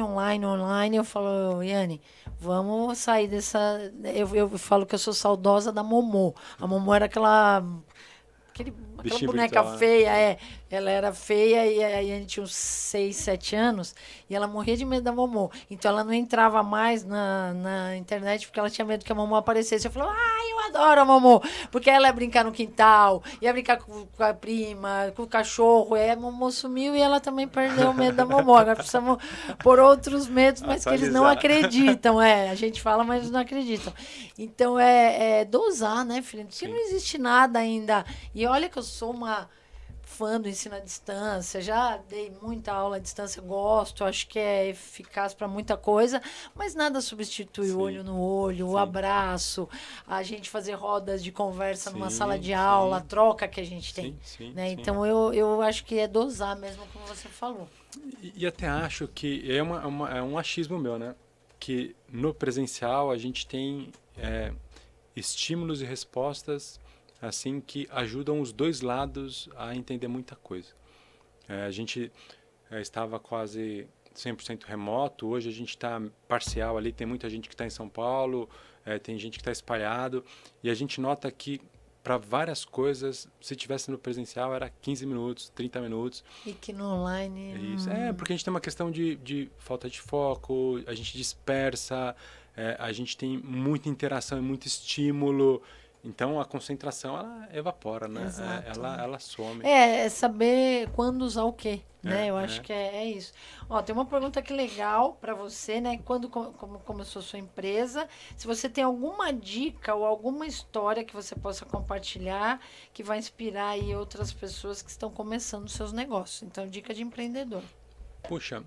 Eu falo, Yane, vamos sair dessa... Eu falo que eu sou saudosa da Momô. A Momô era aquela boneca virtual, feia, Ela era feia e aí a gente tinha uns 6, 7 anos e ela morria de medo da Momô. Então ela não entrava mais na internet porque ela tinha medo que a Momô aparecesse. Eu falei, eu adoro a Momô, porque ela ia brincar no quintal, ia brincar com a prima, com o cachorro. E a Momô sumiu e ela também perdeu o medo da Momô. Agora precisamos por outros medos, mas que eles não acreditam. A gente fala, mas eles não acreditam. Então é dosar, né, filho? Porque não existe nada ainda. E olha que eu sou uma fã do ensino à distância, já dei muita aula à distância, gosto, acho que é eficaz para muita coisa, mas nada substitui o olho no olho, o abraço, a gente fazer rodas de conversa numa sala de aula, a troca que a gente tem. Né? Então eu acho que é dosar mesmo, como você falou. E até acho que é um achismo meu, né? Que no presencial a gente tem estímulos e respostas assim que ajudam os dois lados a entender muita coisa. A gente estava quase 100% remoto, hoje a gente está parcial ali, tem muita gente que está em São Paulo, tem gente que está espalhado, e a gente nota que para várias coisas, se tivesse no presencial, era 15 minutos, 30 minutos. E que no online... Isso. Porque a gente tem uma questão de falta de foco, a gente dispersa, a gente tem muita interação e muito estímulo. Então, a concentração, ela evapora, né? Exato. Ela some. É saber quando usar o quê, né? Eu acho que é isso. Ó, tem uma pergunta aqui legal para você, né? Quando como começou a sua empresa, se você tem alguma dica ou alguma história que você possa compartilhar que vai inspirar aí outras pessoas que estão começando seus negócios. Então, dica de empreendedor. Puxa,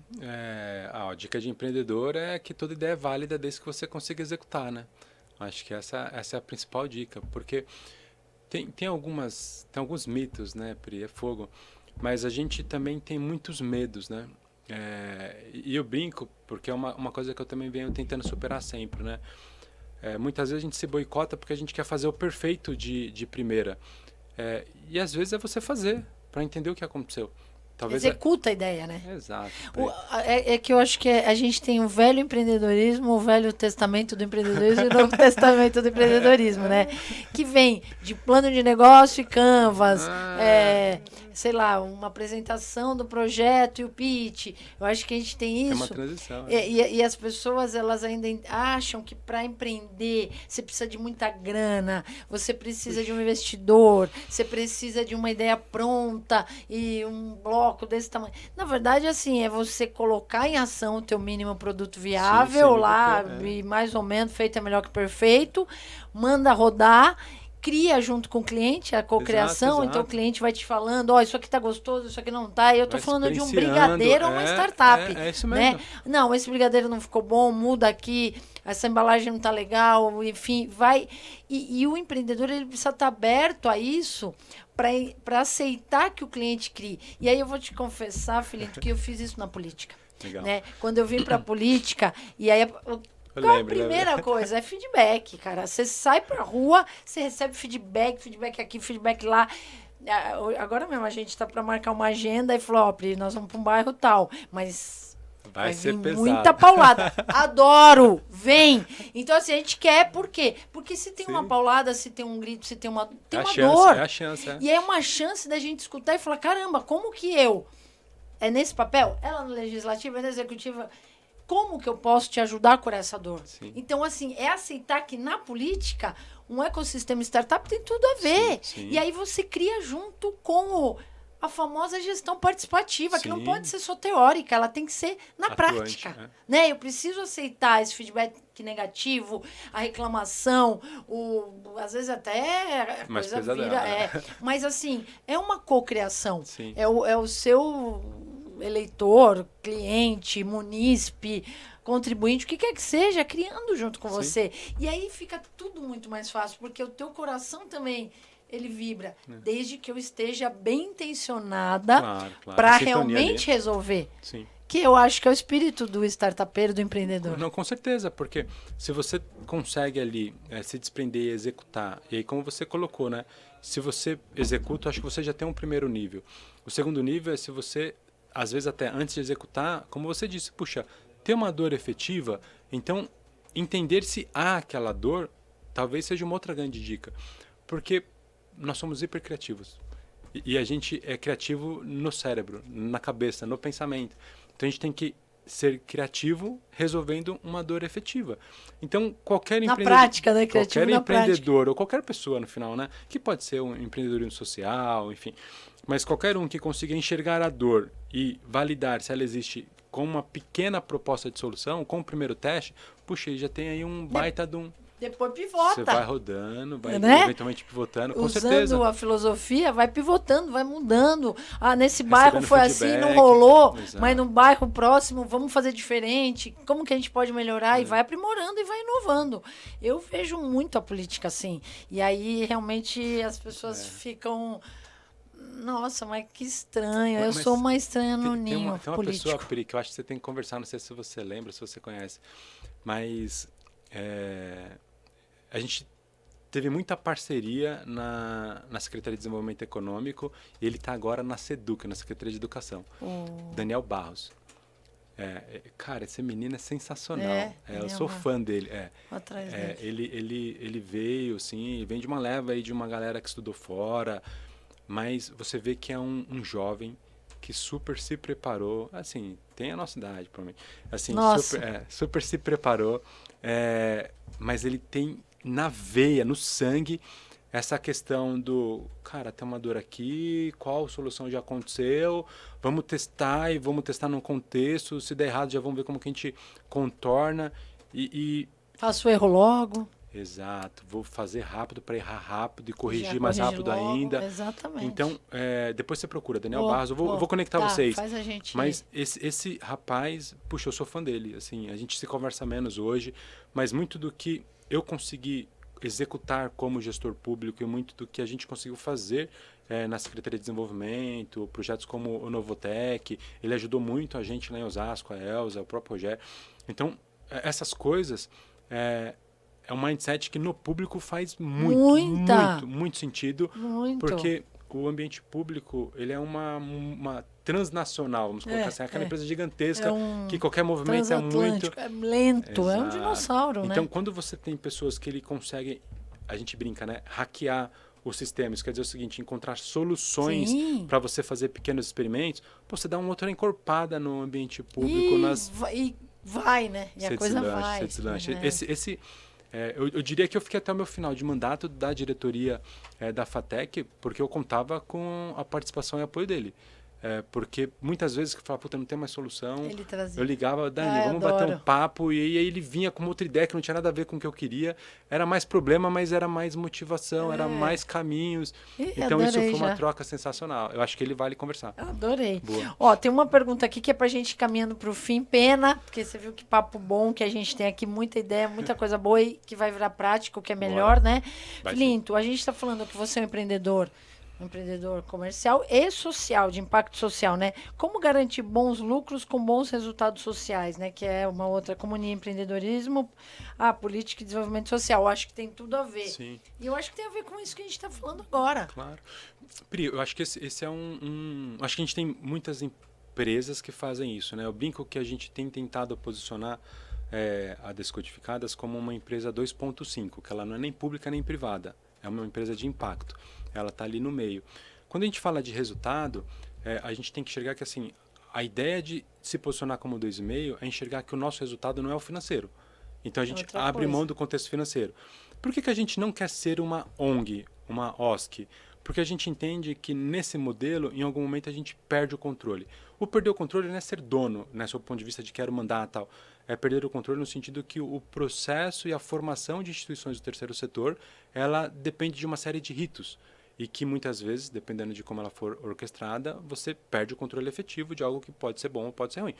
a dica de empreendedor é que toda ideia é válida desde que você consiga executar, né? Acho que essa é a principal dica, porque tem alguns mitos, né, Pri? É fogo. Mas a gente também tem muitos medos, né? E eu brinco, porque é uma coisa que eu também venho tentando superar sempre, né? Muitas vezes a gente se boicota porque a gente quer fazer o perfeito de primeira. E às vezes é você fazer, para entender o que aconteceu. Talvez Executa a ideia, né? Exato. É que eu acho que a gente tem o velho empreendedorismo, o velho testamento do empreendedorismo e o novo testamento do empreendedorismo, né? Que vem de plano de negócio e canvas, sei lá, uma apresentação do projeto e o pitch. Eu acho que a gente tem isso. É uma transição. E as pessoas, elas ainda acham que para empreender você precisa de muita grana, você precisa de um investidor, você precisa de uma ideia pronta e um bloco desse tamanho. Na verdade, assim, é você colocar em ação o teu mínimo produto viável lá, e mais ou menos, feito é melhor que perfeito, manda rodar, cria junto com o cliente a cocriação, Exato. então o cliente vai te falando, isso aqui tá gostoso, isso aqui não tá, e eu tô falando de um brigadeiro ou uma startup, é isso mesmo. Né? Não, esse brigadeiro não ficou bom, muda aqui, essa embalagem não tá legal, enfim, vai... E o empreendedor, ele precisa estar aberto a isso para aceitar que o cliente crie. E aí eu vou te confessar, Filinto, que eu fiz isso na política. Legal. Né? Quando eu vim para a política, e aí a primeira coisa é feedback, cara. Você sai pra rua, você recebe feedback aqui, feedback lá. Agora mesmo a gente tá para marcar uma agenda e falou, ó, Pri, nós vamos para um bairro tal, mas vai ser pesado. Muita paulada. Adoro! Vem! Então, assim, a gente quer, por quê? Porque se tem uma paulada, se tem um grito, se tem uma dor. É a chance, E é uma chance da gente escutar e falar, caramba, como que eu... É nesse papel? Ela no legislativo, é no executivo... Como que eu posso te ajudar a curar essa dor? Sim. Então, assim, é aceitar que na política, um ecossistema startup tem tudo a ver. Sim. E aí você cria junto com a famosa gestão participativa, que não pode ser só teórica, ela tem que ser na prática. Né? Eu preciso aceitar esse feedback negativo, a reclamação, às vezes até a coisa vira... Mas, assim, é uma cocriação. É o seu... eleitor, cliente, munícipe, contribuinte, o que quer que seja, criando junto com você. E aí fica tudo muito mais fácil, porque o teu coração também, ele vibra, desde que eu esteja bem intencionada para realmente resolver. Sim. Que eu acho que é o espírito do startupeiro, do empreendedor. Não, com certeza, porque se você consegue ali se desprender e executar, e aí como você colocou, né? Se você executa, acho que você já tem um primeiro nível. O segundo nível é se você às vezes até antes de executar, como você disse, puxa, ter uma dor efetiva, então entender se há aquela dor, talvez seja uma outra grande dica. Porque nós somos hipercriativos. E a gente é criativo no cérebro, na cabeça, no pensamento. Então a gente tem que ser criativo resolvendo uma dor efetiva. Então qualquer empreendedor, prática, né? Criativo qualquer na empreendedor prática. Ou qualquer pessoa no final, né, que pode ser um empreendedorismo social, enfim, mas qualquer um que consiga enxergar a dor e validar se ela existe com uma pequena proposta de solução, com o primeiro teste, puxa, já tem aí um baita de um... Depois pivota. Você vai rodando, vai eventualmente pivotando, com Usando certeza. Usando a filosofia, vai pivotando, vai mudando. Nesse bairro foi feedback, assim, não rolou, exato. Mas no bairro próximo vamos fazer diferente. Como que a gente pode melhorar? E vai aprimorando e vai inovando. Eu vejo muito a política assim. E aí, realmente, as pessoas ficam... Nossa, mas que estranho. Eu sou uma estranha no ninho tem uma político. Pessoa, Pri, que eu acho que você tem que conversar, não sei se você lembra, se você conhece, mas a gente teve muita parceria na Secretaria de Desenvolvimento Econômico e ele está agora na SEDUC, na Secretaria de Educação. Daniel Barros. Cara, esse menino é sensacional. Ele Eu é sou fã dele. Vou atrás dele. Ele veio, assim, vem de uma leva aí de uma galera que estudou fora, mas você vê que é um jovem que super se preparou, assim, tem a nossa idade, provavelmente, assim, Nossa. super se preparou, mas ele tem na veia, no sangue, essa questão do, cara, tem uma dor aqui, qual solução já aconteceu, vamos testar e vamos testar num contexto, se der errado já vamos ver como que a gente contorna e Faço o erro logo. exato, vou fazer rápido para errar rápido e Já corrigir mais corrige rápido logo. ainda. Exatamente. Então, depois você procura, Daniel Barros, eu vou conectar Tá, vocês. faz a gente... Mas esse rapaz, puxa, eu sou fã dele, assim, a gente se conversa menos hoje, mas muito do que eu consegui executar como gestor público e muito do que a gente conseguiu fazer na Secretaria de Desenvolvimento, projetos como o Novotec, ele ajudou muito a gente lá em Osasco, a Elza, o próprio Rogério. Então, essas coisas é um mindset que no público faz muito sentido, porque o ambiente público ele é uma transnacional, vamos colocar assim, aquela empresa gigantesca que qualquer movimento é muito... É lento, Exato. É um dinossauro, né? Então, quando você tem pessoas que ele consegue, a gente brinca, né, hackear o sistema, isso quer dizer o seguinte, encontrar soluções para você fazer pequenos experimentos, você dá uma outra encorpada no ambiente público. E vai, né? E a coisa vai. Você deslancha. Eu diria que eu fiquei até o meu final de mandato da diretoria da FATEC, porque eu contava com a participação e apoio dele. Porque muitas vezes que eu falava, puta, não tem mais solução, ele trazia. Eu ligava, Dani, vamos bater um papo, e aí ele vinha com outra ideia que não tinha nada a ver com o que eu queria. Era mais problema, mas era mais motivação, era mais caminhos. Então isso foi uma troca sensacional. Eu acho que ele vale conversar. Eu adorei. Boa. Ó, tem uma pergunta aqui que é pra gente ir caminhando pro fim. Pena, porque você viu que papo bom que a gente tem aqui, muita ideia, muita coisa boa e que vai virar prático, que é melhor, né? Filinto, a gente tá falando que você é um empreendedor comercial e social, de impacto social, né? Como garantir bons lucros com bons resultados sociais, né? Que é uma outra comunia, empreendedorismo, política e desenvolvimento social. Eu acho que tem tudo a ver. Sim. E eu acho que tem a ver com isso que a gente está falando agora. Claro. Pri, eu acho que esse é acho que a gente tem muitas empresas que fazem isso, né? Eu brinco que a gente tem tentado posicionar a Descodificadas como uma empresa 2.5, que ela não é nem pública nem privada. É uma empresa de impacto. Ela está ali no meio. Quando a gente fala de resultado, a gente tem que enxergar que assim, a ideia de se posicionar como 2,5 é enxergar que o nosso resultado não é o financeiro. Então a gente abre mão do contexto financeiro. Por que a gente não quer ser uma ONG, uma OSC? Porque a gente entende que nesse modelo, em algum momento, a gente perde o controle. O perder o controle não é ser dono, né, sob o ponto de vista de quero mandar tal. É perder o controle no sentido que o processo e a formação de instituições do terceiro setor, ela depende de uma série de ritos. E que muitas vezes, dependendo de como ela for orquestrada, você perde o controle efetivo de algo que pode ser bom ou pode ser ruim.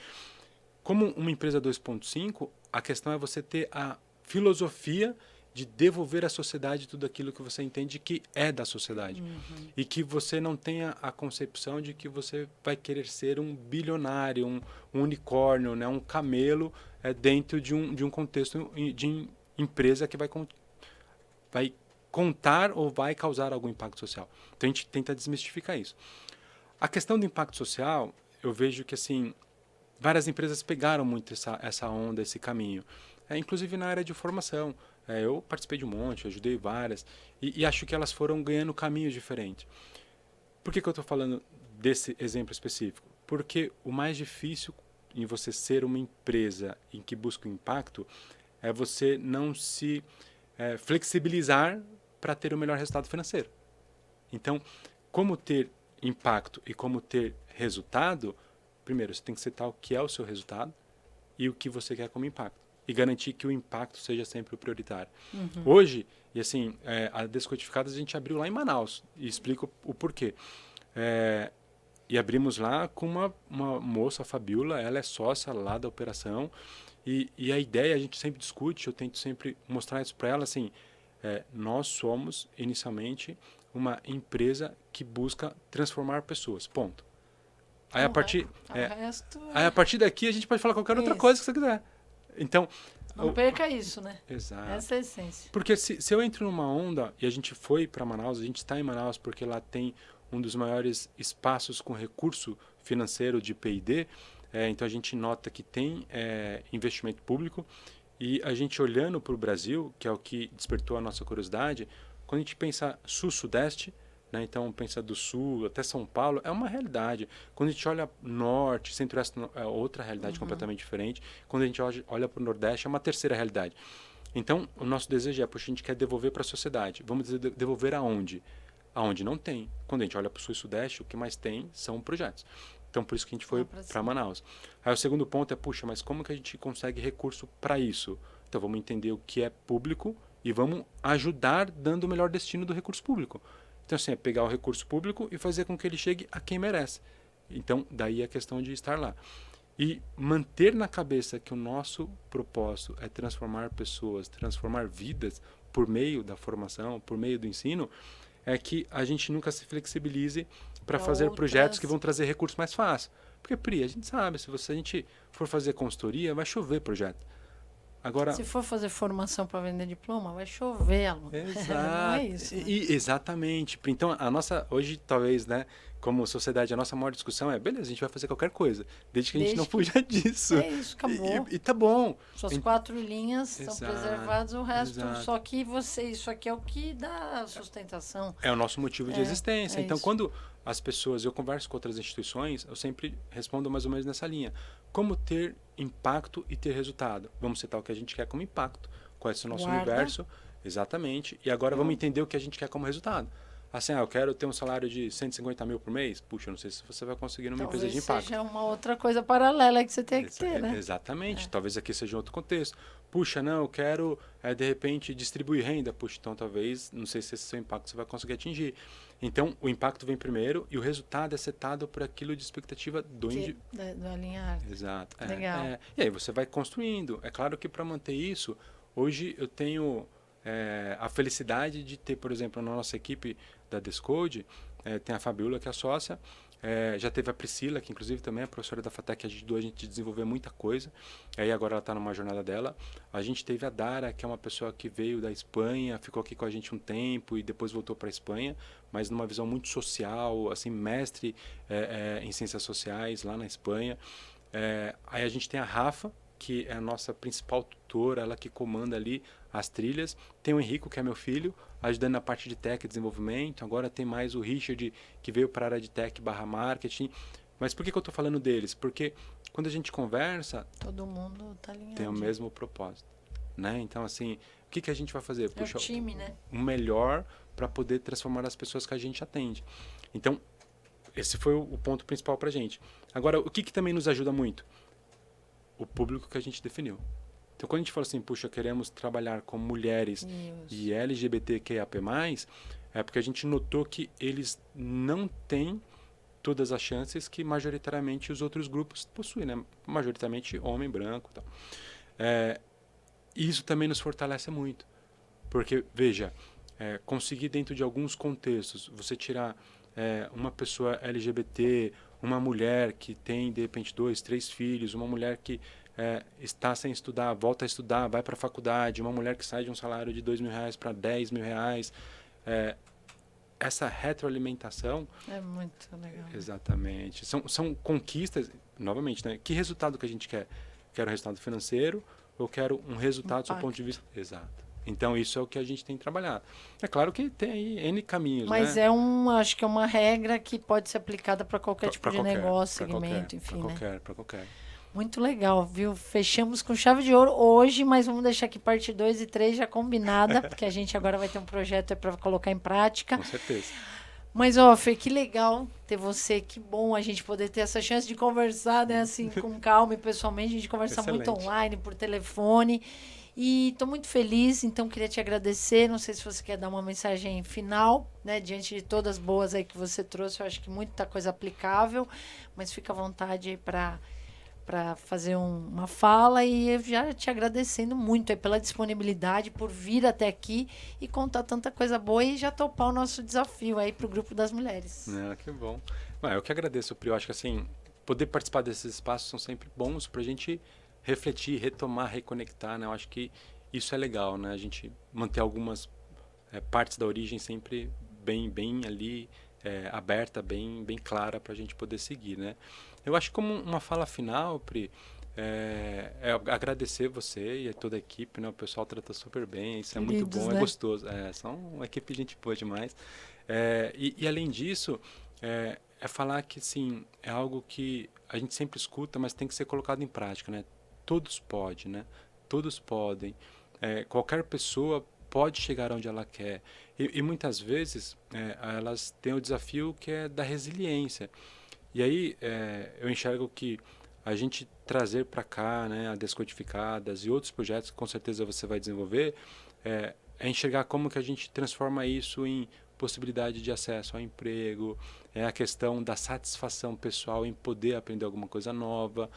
Como uma empresa 2.5, a questão é você ter a filosofia de devolver à sociedade tudo aquilo que você entende que é da sociedade. E que você não tenha a concepção de que você vai querer ser um bilionário, um unicórnio, né, um camelo dentro de um contexto de empresa que vai contar ou vai causar algum impacto social. Então a gente tenta desmistificar isso. A questão do impacto social, eu vejo que assim, várias empresas pegaram muito essa onda, esse caminho. Inclusive na área de formação. Eu participei de um monte, ajudei várias, e acho que elas foram ganhando caminhos diferentes. Por que eu estou falando desse exemplo específico? Porque o mais difícil em você ser uma empresa em que busca o impacto é você não se flexibilizar para ter o melhor resultado financeiro. Então, como ter impacto e como ter resultado, primeiro, você tem que citar o que é o seu resultado e o que você quer como impacto. E garantir que o impacto seja sempre o prioritário. Hoje, e assim, a Descodificadas a gente abriu lá em Manaus, e explico o porquê. E abrimos lá com uma moça, a Fabiola, ela é sócia lá da operação, e a ideia a gente sempre discute, eu tento sempre mostrar isso para ela, assim, nós somos, inicialmente, uma empresa que busca transformar pessoas, ponto. Aí, a partir daqui, a gente pode falar qualquer outra coisa que você quiser. Então, não perca isso, né? Exato. Essa é a essência. Porque se eu entro numa onda, e a gente foi para Manaus, a gente está em Manaus porque lá tem um dos maiores espaços com recurso financeiro de P&D, Então a gente nota que tem investimento público e a gente olhando para o Brasil, que é o que despertou a nossa curiosidade, quando a gente pensa sul-sudeste, né, então pensa do sul até São Paulo, é uma realidade. Quando a gente olha norte, centro-oeste, é outra realidade completamente diferente. Quando a gente olha para o nordeste, é uma terceira realidade. Então, o nosso desejo é, poxa, a gente quer devolver para a sociedade. Vamos dizer, devolver aonde? Aonde não tem. Quando a gente olha para o sul e sudeste, o que mais tem são projetos. Então, por isso que a gente foi para Manaus. Aí o segundo ponto é, puxa, mas como que a gente consegue recurso para isso? Então, vamos entender o que é público e vamos ajudar dando o melhor destino do recurso público. Então, assim, é pegar o recurso público e fazer com que ele chegue a quem merece. Então, daí a questão de estar lá. E manter na cabeça que o nosso propósito é transformar pessoas, transformar vidas por meio da formação, por meio do ensino, é que a gente nunca se flexibilize para fazer projetos que vão trazer recursos mais fácil. Porque, Pri, a gente sabe, se a gente for fazer consultoria, vai chover projeto. Agora, se for fazer formação para vender diploma, vai chover, aluno. Exato. Não é isso, né? Exatamente. Então, a nossa, hoje, talvez, né, como sociedade, a nossa maior discussão é, beleza, a gente vai fazer qualquer coisa, desde que a gente não fuja disso. É isso, acabou. E tá bom. Suas 4 linhas estão preservadas, o resto, só que isso aqui é o que dá sustentação. É o nosso motivo de existência. Então, isso. quando as pessoas, eu converso com outras instituições, eu sempre respondo mais ou menos nessa linha. Como ter impacto e ter resultado? Vamos citar o que a gente quer como impacto. Qual é o nosso universo? Exatamente. E agora vamos entender o que a gente quer como resultado. Assim, eu quero ter um salário de 150 mil por mês. Puxa, eu não sei se você vai conseguir numa empresa de impacto. Seja uma outra coisa paralela que você tem que ter, né? Exatamente. Talvez aqui seja outro contexto. Puxa, não, eu quero, de repente, distribuir renda. Puxa, então talvez, não sei se esse seu impacto você vai conseguir atingir. Então, o impacto vem primeiro e o resultado é setado por aquilo de expectativa do alinhar. Exato. Legal. E aí você vai construindo. É claro que para manter isso, hoje eu tenho a felicidade de ter, por exemplo, na nossa equipe da Descode, tem a Fabiola, que é a sócia, já teve a Priscila, que inclusive também é professora da FATEC, que ajudou a gente a desenvolver muita coisa, aí agora ela está numa jornada dela. A gente teve a Dara, que é uma pessoa que veio da Espanha, ficou aqui com a gente um tempo e depois voltou para a Espanha, mas numa visão muito social, assim, mestre em ciências sociais lá na Espanha. Aí a gente tem a Rafa, que é a nossa principal tutora, ela que comanda ali as trilhas. Tem o Henrico, que é meu filho, ajudando na parte de tech e desenvolvimento. Agora tem mais o Richard, que veio para a área de tech / marketing. Mas por que eu estou falando deles? Porque quando a gente conversa, todo mundo tá alinhado. Tem o mesmo propósito, né? Então, assim, o que a gente vai fazer? Puxa, o time, né? O melhor para poder transformar as pessoas que a gente atende. Então, esse foi o ponto principal para a gente. Agora, o que também nos ajuda muito? O público que a gente definiu. Então, quando a gente fala assim, puxa, queremos trabalhar com mulheres e LGBTQIAP+, é porque a gente notou que eles não têm todas as chances que majoritariamente os outros grupos possuem, né? Majoritariamente homem, branco e tal. Isso também nos fortalece muito. Porque, veja, conseguir dentro de alguns contextos, você tirar uma pessoa LGBT, uma mulher que tem, de repente, 2, 3 filhos, uma mulher que está sem estudar, volta a estudar, vai para a faculdade, uma mulher que sai de um salário de R$2.000 para R$10.000, essa retroalimentação... É muito legal. Exatamente. São conquistas, novamente, né? Que resultado que a gente quer? Quero um resultado financeiro ou quero um resultado do seu ponto de vista? Exato. Então, isso é o que a gente tem trabalhado. É claro que tem aí N caminhos, mas né? Acho que é uma regra que pode ser aplicada para qualquer tipo de negócio, segmento, enfim, Para qualquer. Muito legal, viu? Fechamos com chave de ouro hoje, mas vamos deixar aqui parte 2 e 3 já combinada, porque a gente agora vai ter um projeto para colocar em prática. Com certeza. Mas, Fê, que legal ter você, que bom a gente poder ter essa chance de conversar, né, assim, com calma e pessoalmente. A gente conversa muito online, por telefone. E estou muito feliz, então queria te agradecer. Não sei se você quer dar uma mensagem final, né? Diante de todas as boas aí que você trouxe, eu acho que muita coisa aplicável, mas fica à vontade aí para fazer uma fala, e eu já te agradecendo muito aí pela disponibilidade, por vir até aqui e contar tanta coisa boa e já topar o nosso desafio aí para o Grupo das Mulheres. Que bom. Eu que agradeço, Pri. Eu acho que assim, poder participar desses espaços são sempre bons para a gente refletir, retomar, reconectar, né? Eu acho que isso é legal, né? A gente manter algumas partes da origem sempre bem ali aberta, bem clara para a gente poder seguir, né? Eu acho que como uma fala final, Pri, agradecer você e toda a equipe, né? O pessoal trata super bem, isso é muito Queridos, bom, é né? gostoso. São uma equipe de gente boa demais. E além disso, falar que, sim, é algo que a gente sempre escuta, mas tem que ser colocado em prática, né? Todos podem, né? Todos podem. Qualquer pessoa pode chegar onde ela quer. E muitas vezes elas têm o desafio que é da resiliência. E aí eu enxergo que a gente trazer para cá, né, a Descodificadas e outros projetos que com certeza você vai desenvolver, enxergar como que a gente transforma isso em possibilidade de acesso ao emprego, a questão da satisfação pessoal em poder aprender alguma coisa nova,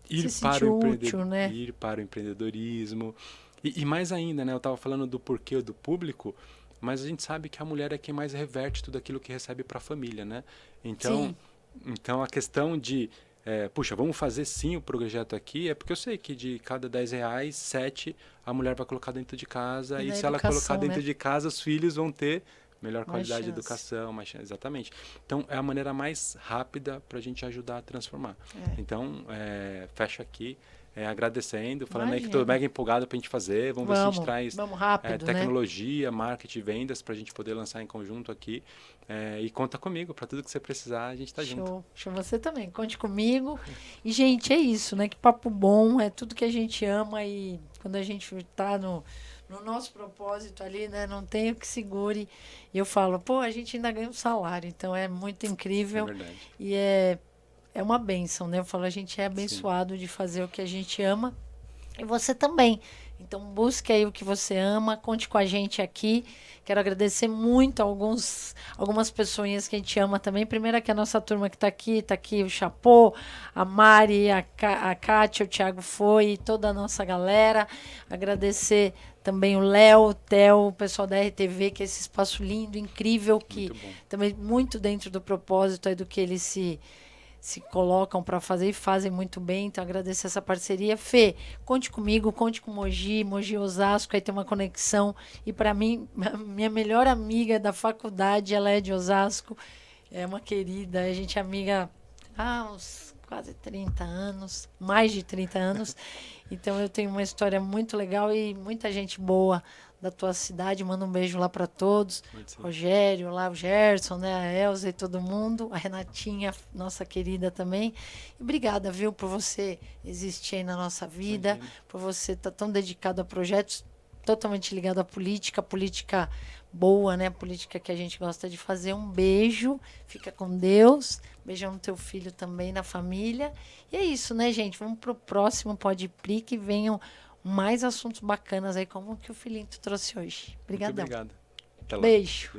Se sentir útil, né? ir para o empreendedorismo. E mais ainda, né, eu estava falando do porquê do público, mas a gente sabe que a mulher é quem mais reverte tudo aquilo que recebe para a família, né? Sim. Então a questão de, puxa, vamos fazer sim o projeto aqui, é porque eu sei que de cada R$ 10, 7 a mulher vai colocar dentro de casa, E e na se ela colocar educação, dentro né? de casa, os filhos vão ter melhor Mais qualidade de chance. educação, mais chance, exatamente. Então é a maneira mais rápida para a gente ajudar a transformar. Então, fecho aqui. Agradecendo, falando aí que estou Imagina. mega empolgado para a gente fazer. Vamos ver se a gente traz Vamos rápido, né? tecnologia, marketing, vendas para a gente poder lançar em conjunto aqui. E conta comigo, para tudo que você precisar, a gente está junto. Show, você também, conte comigo. E, gente, é isso, né? Que papo bom, é tudo que a gente ama e quando a gente tá no nosso propósito ali, né? Não tem o que segure. E eu falo, pô, a gente ainda ganha um salário, então é muito É incrível verdade. e é uma bênção, né? Eu falo, a gente é Sim. abençoado de fazer o que a gente ama e você também. Então, busque aí o que você ama, conte com a gente aqui. Quero agradecer muito a algumas pessoinhas que a gente ama também. Primeiro aqui a nossa turma que está aqui o Chapô, a Mari, a Kátia, o Thiago Foi, toda a nossa galera. Agradecer também o Léo, o Theo, o pessoal da RTV, que é esse espaço lindo, incrível, que também muito dentro do propósito aí do que eles se colocam para fazer e fazem muito bem. Então, agradecer essa parceria. Fê, conte comigo, conte com Mogi Osasco, aí tem uma conexão. E para mim, minha melhor amiga da faculdade, ela é de Osasco, é uma querida, a gente é amiga há uns quase 30 anos, mais de 30 anos. Então, eu tenho uma história muito legal e muita gente boa da tua cidade. Manda um beijo lá para todos. Rogério, lá o Gerson, né, a Elza e todo mundo, a Renatinha, nossa querida também. E obrigada, viu, por você existir aí na nossa vida, por você estar tão dedicado a projetos totalmente ligado à política boa, né, política que a gente gosta de fazer. Um beijo, fica com Deus. Beijão no teu filho também, na família. E é isso, né, gente? Vamos pro próximo Pode Pri, que venham mais assuntos bacanas aí, como que o Filinto trouxe hoje. Obrigadão. Muito obrigado. Até lá. Beijo.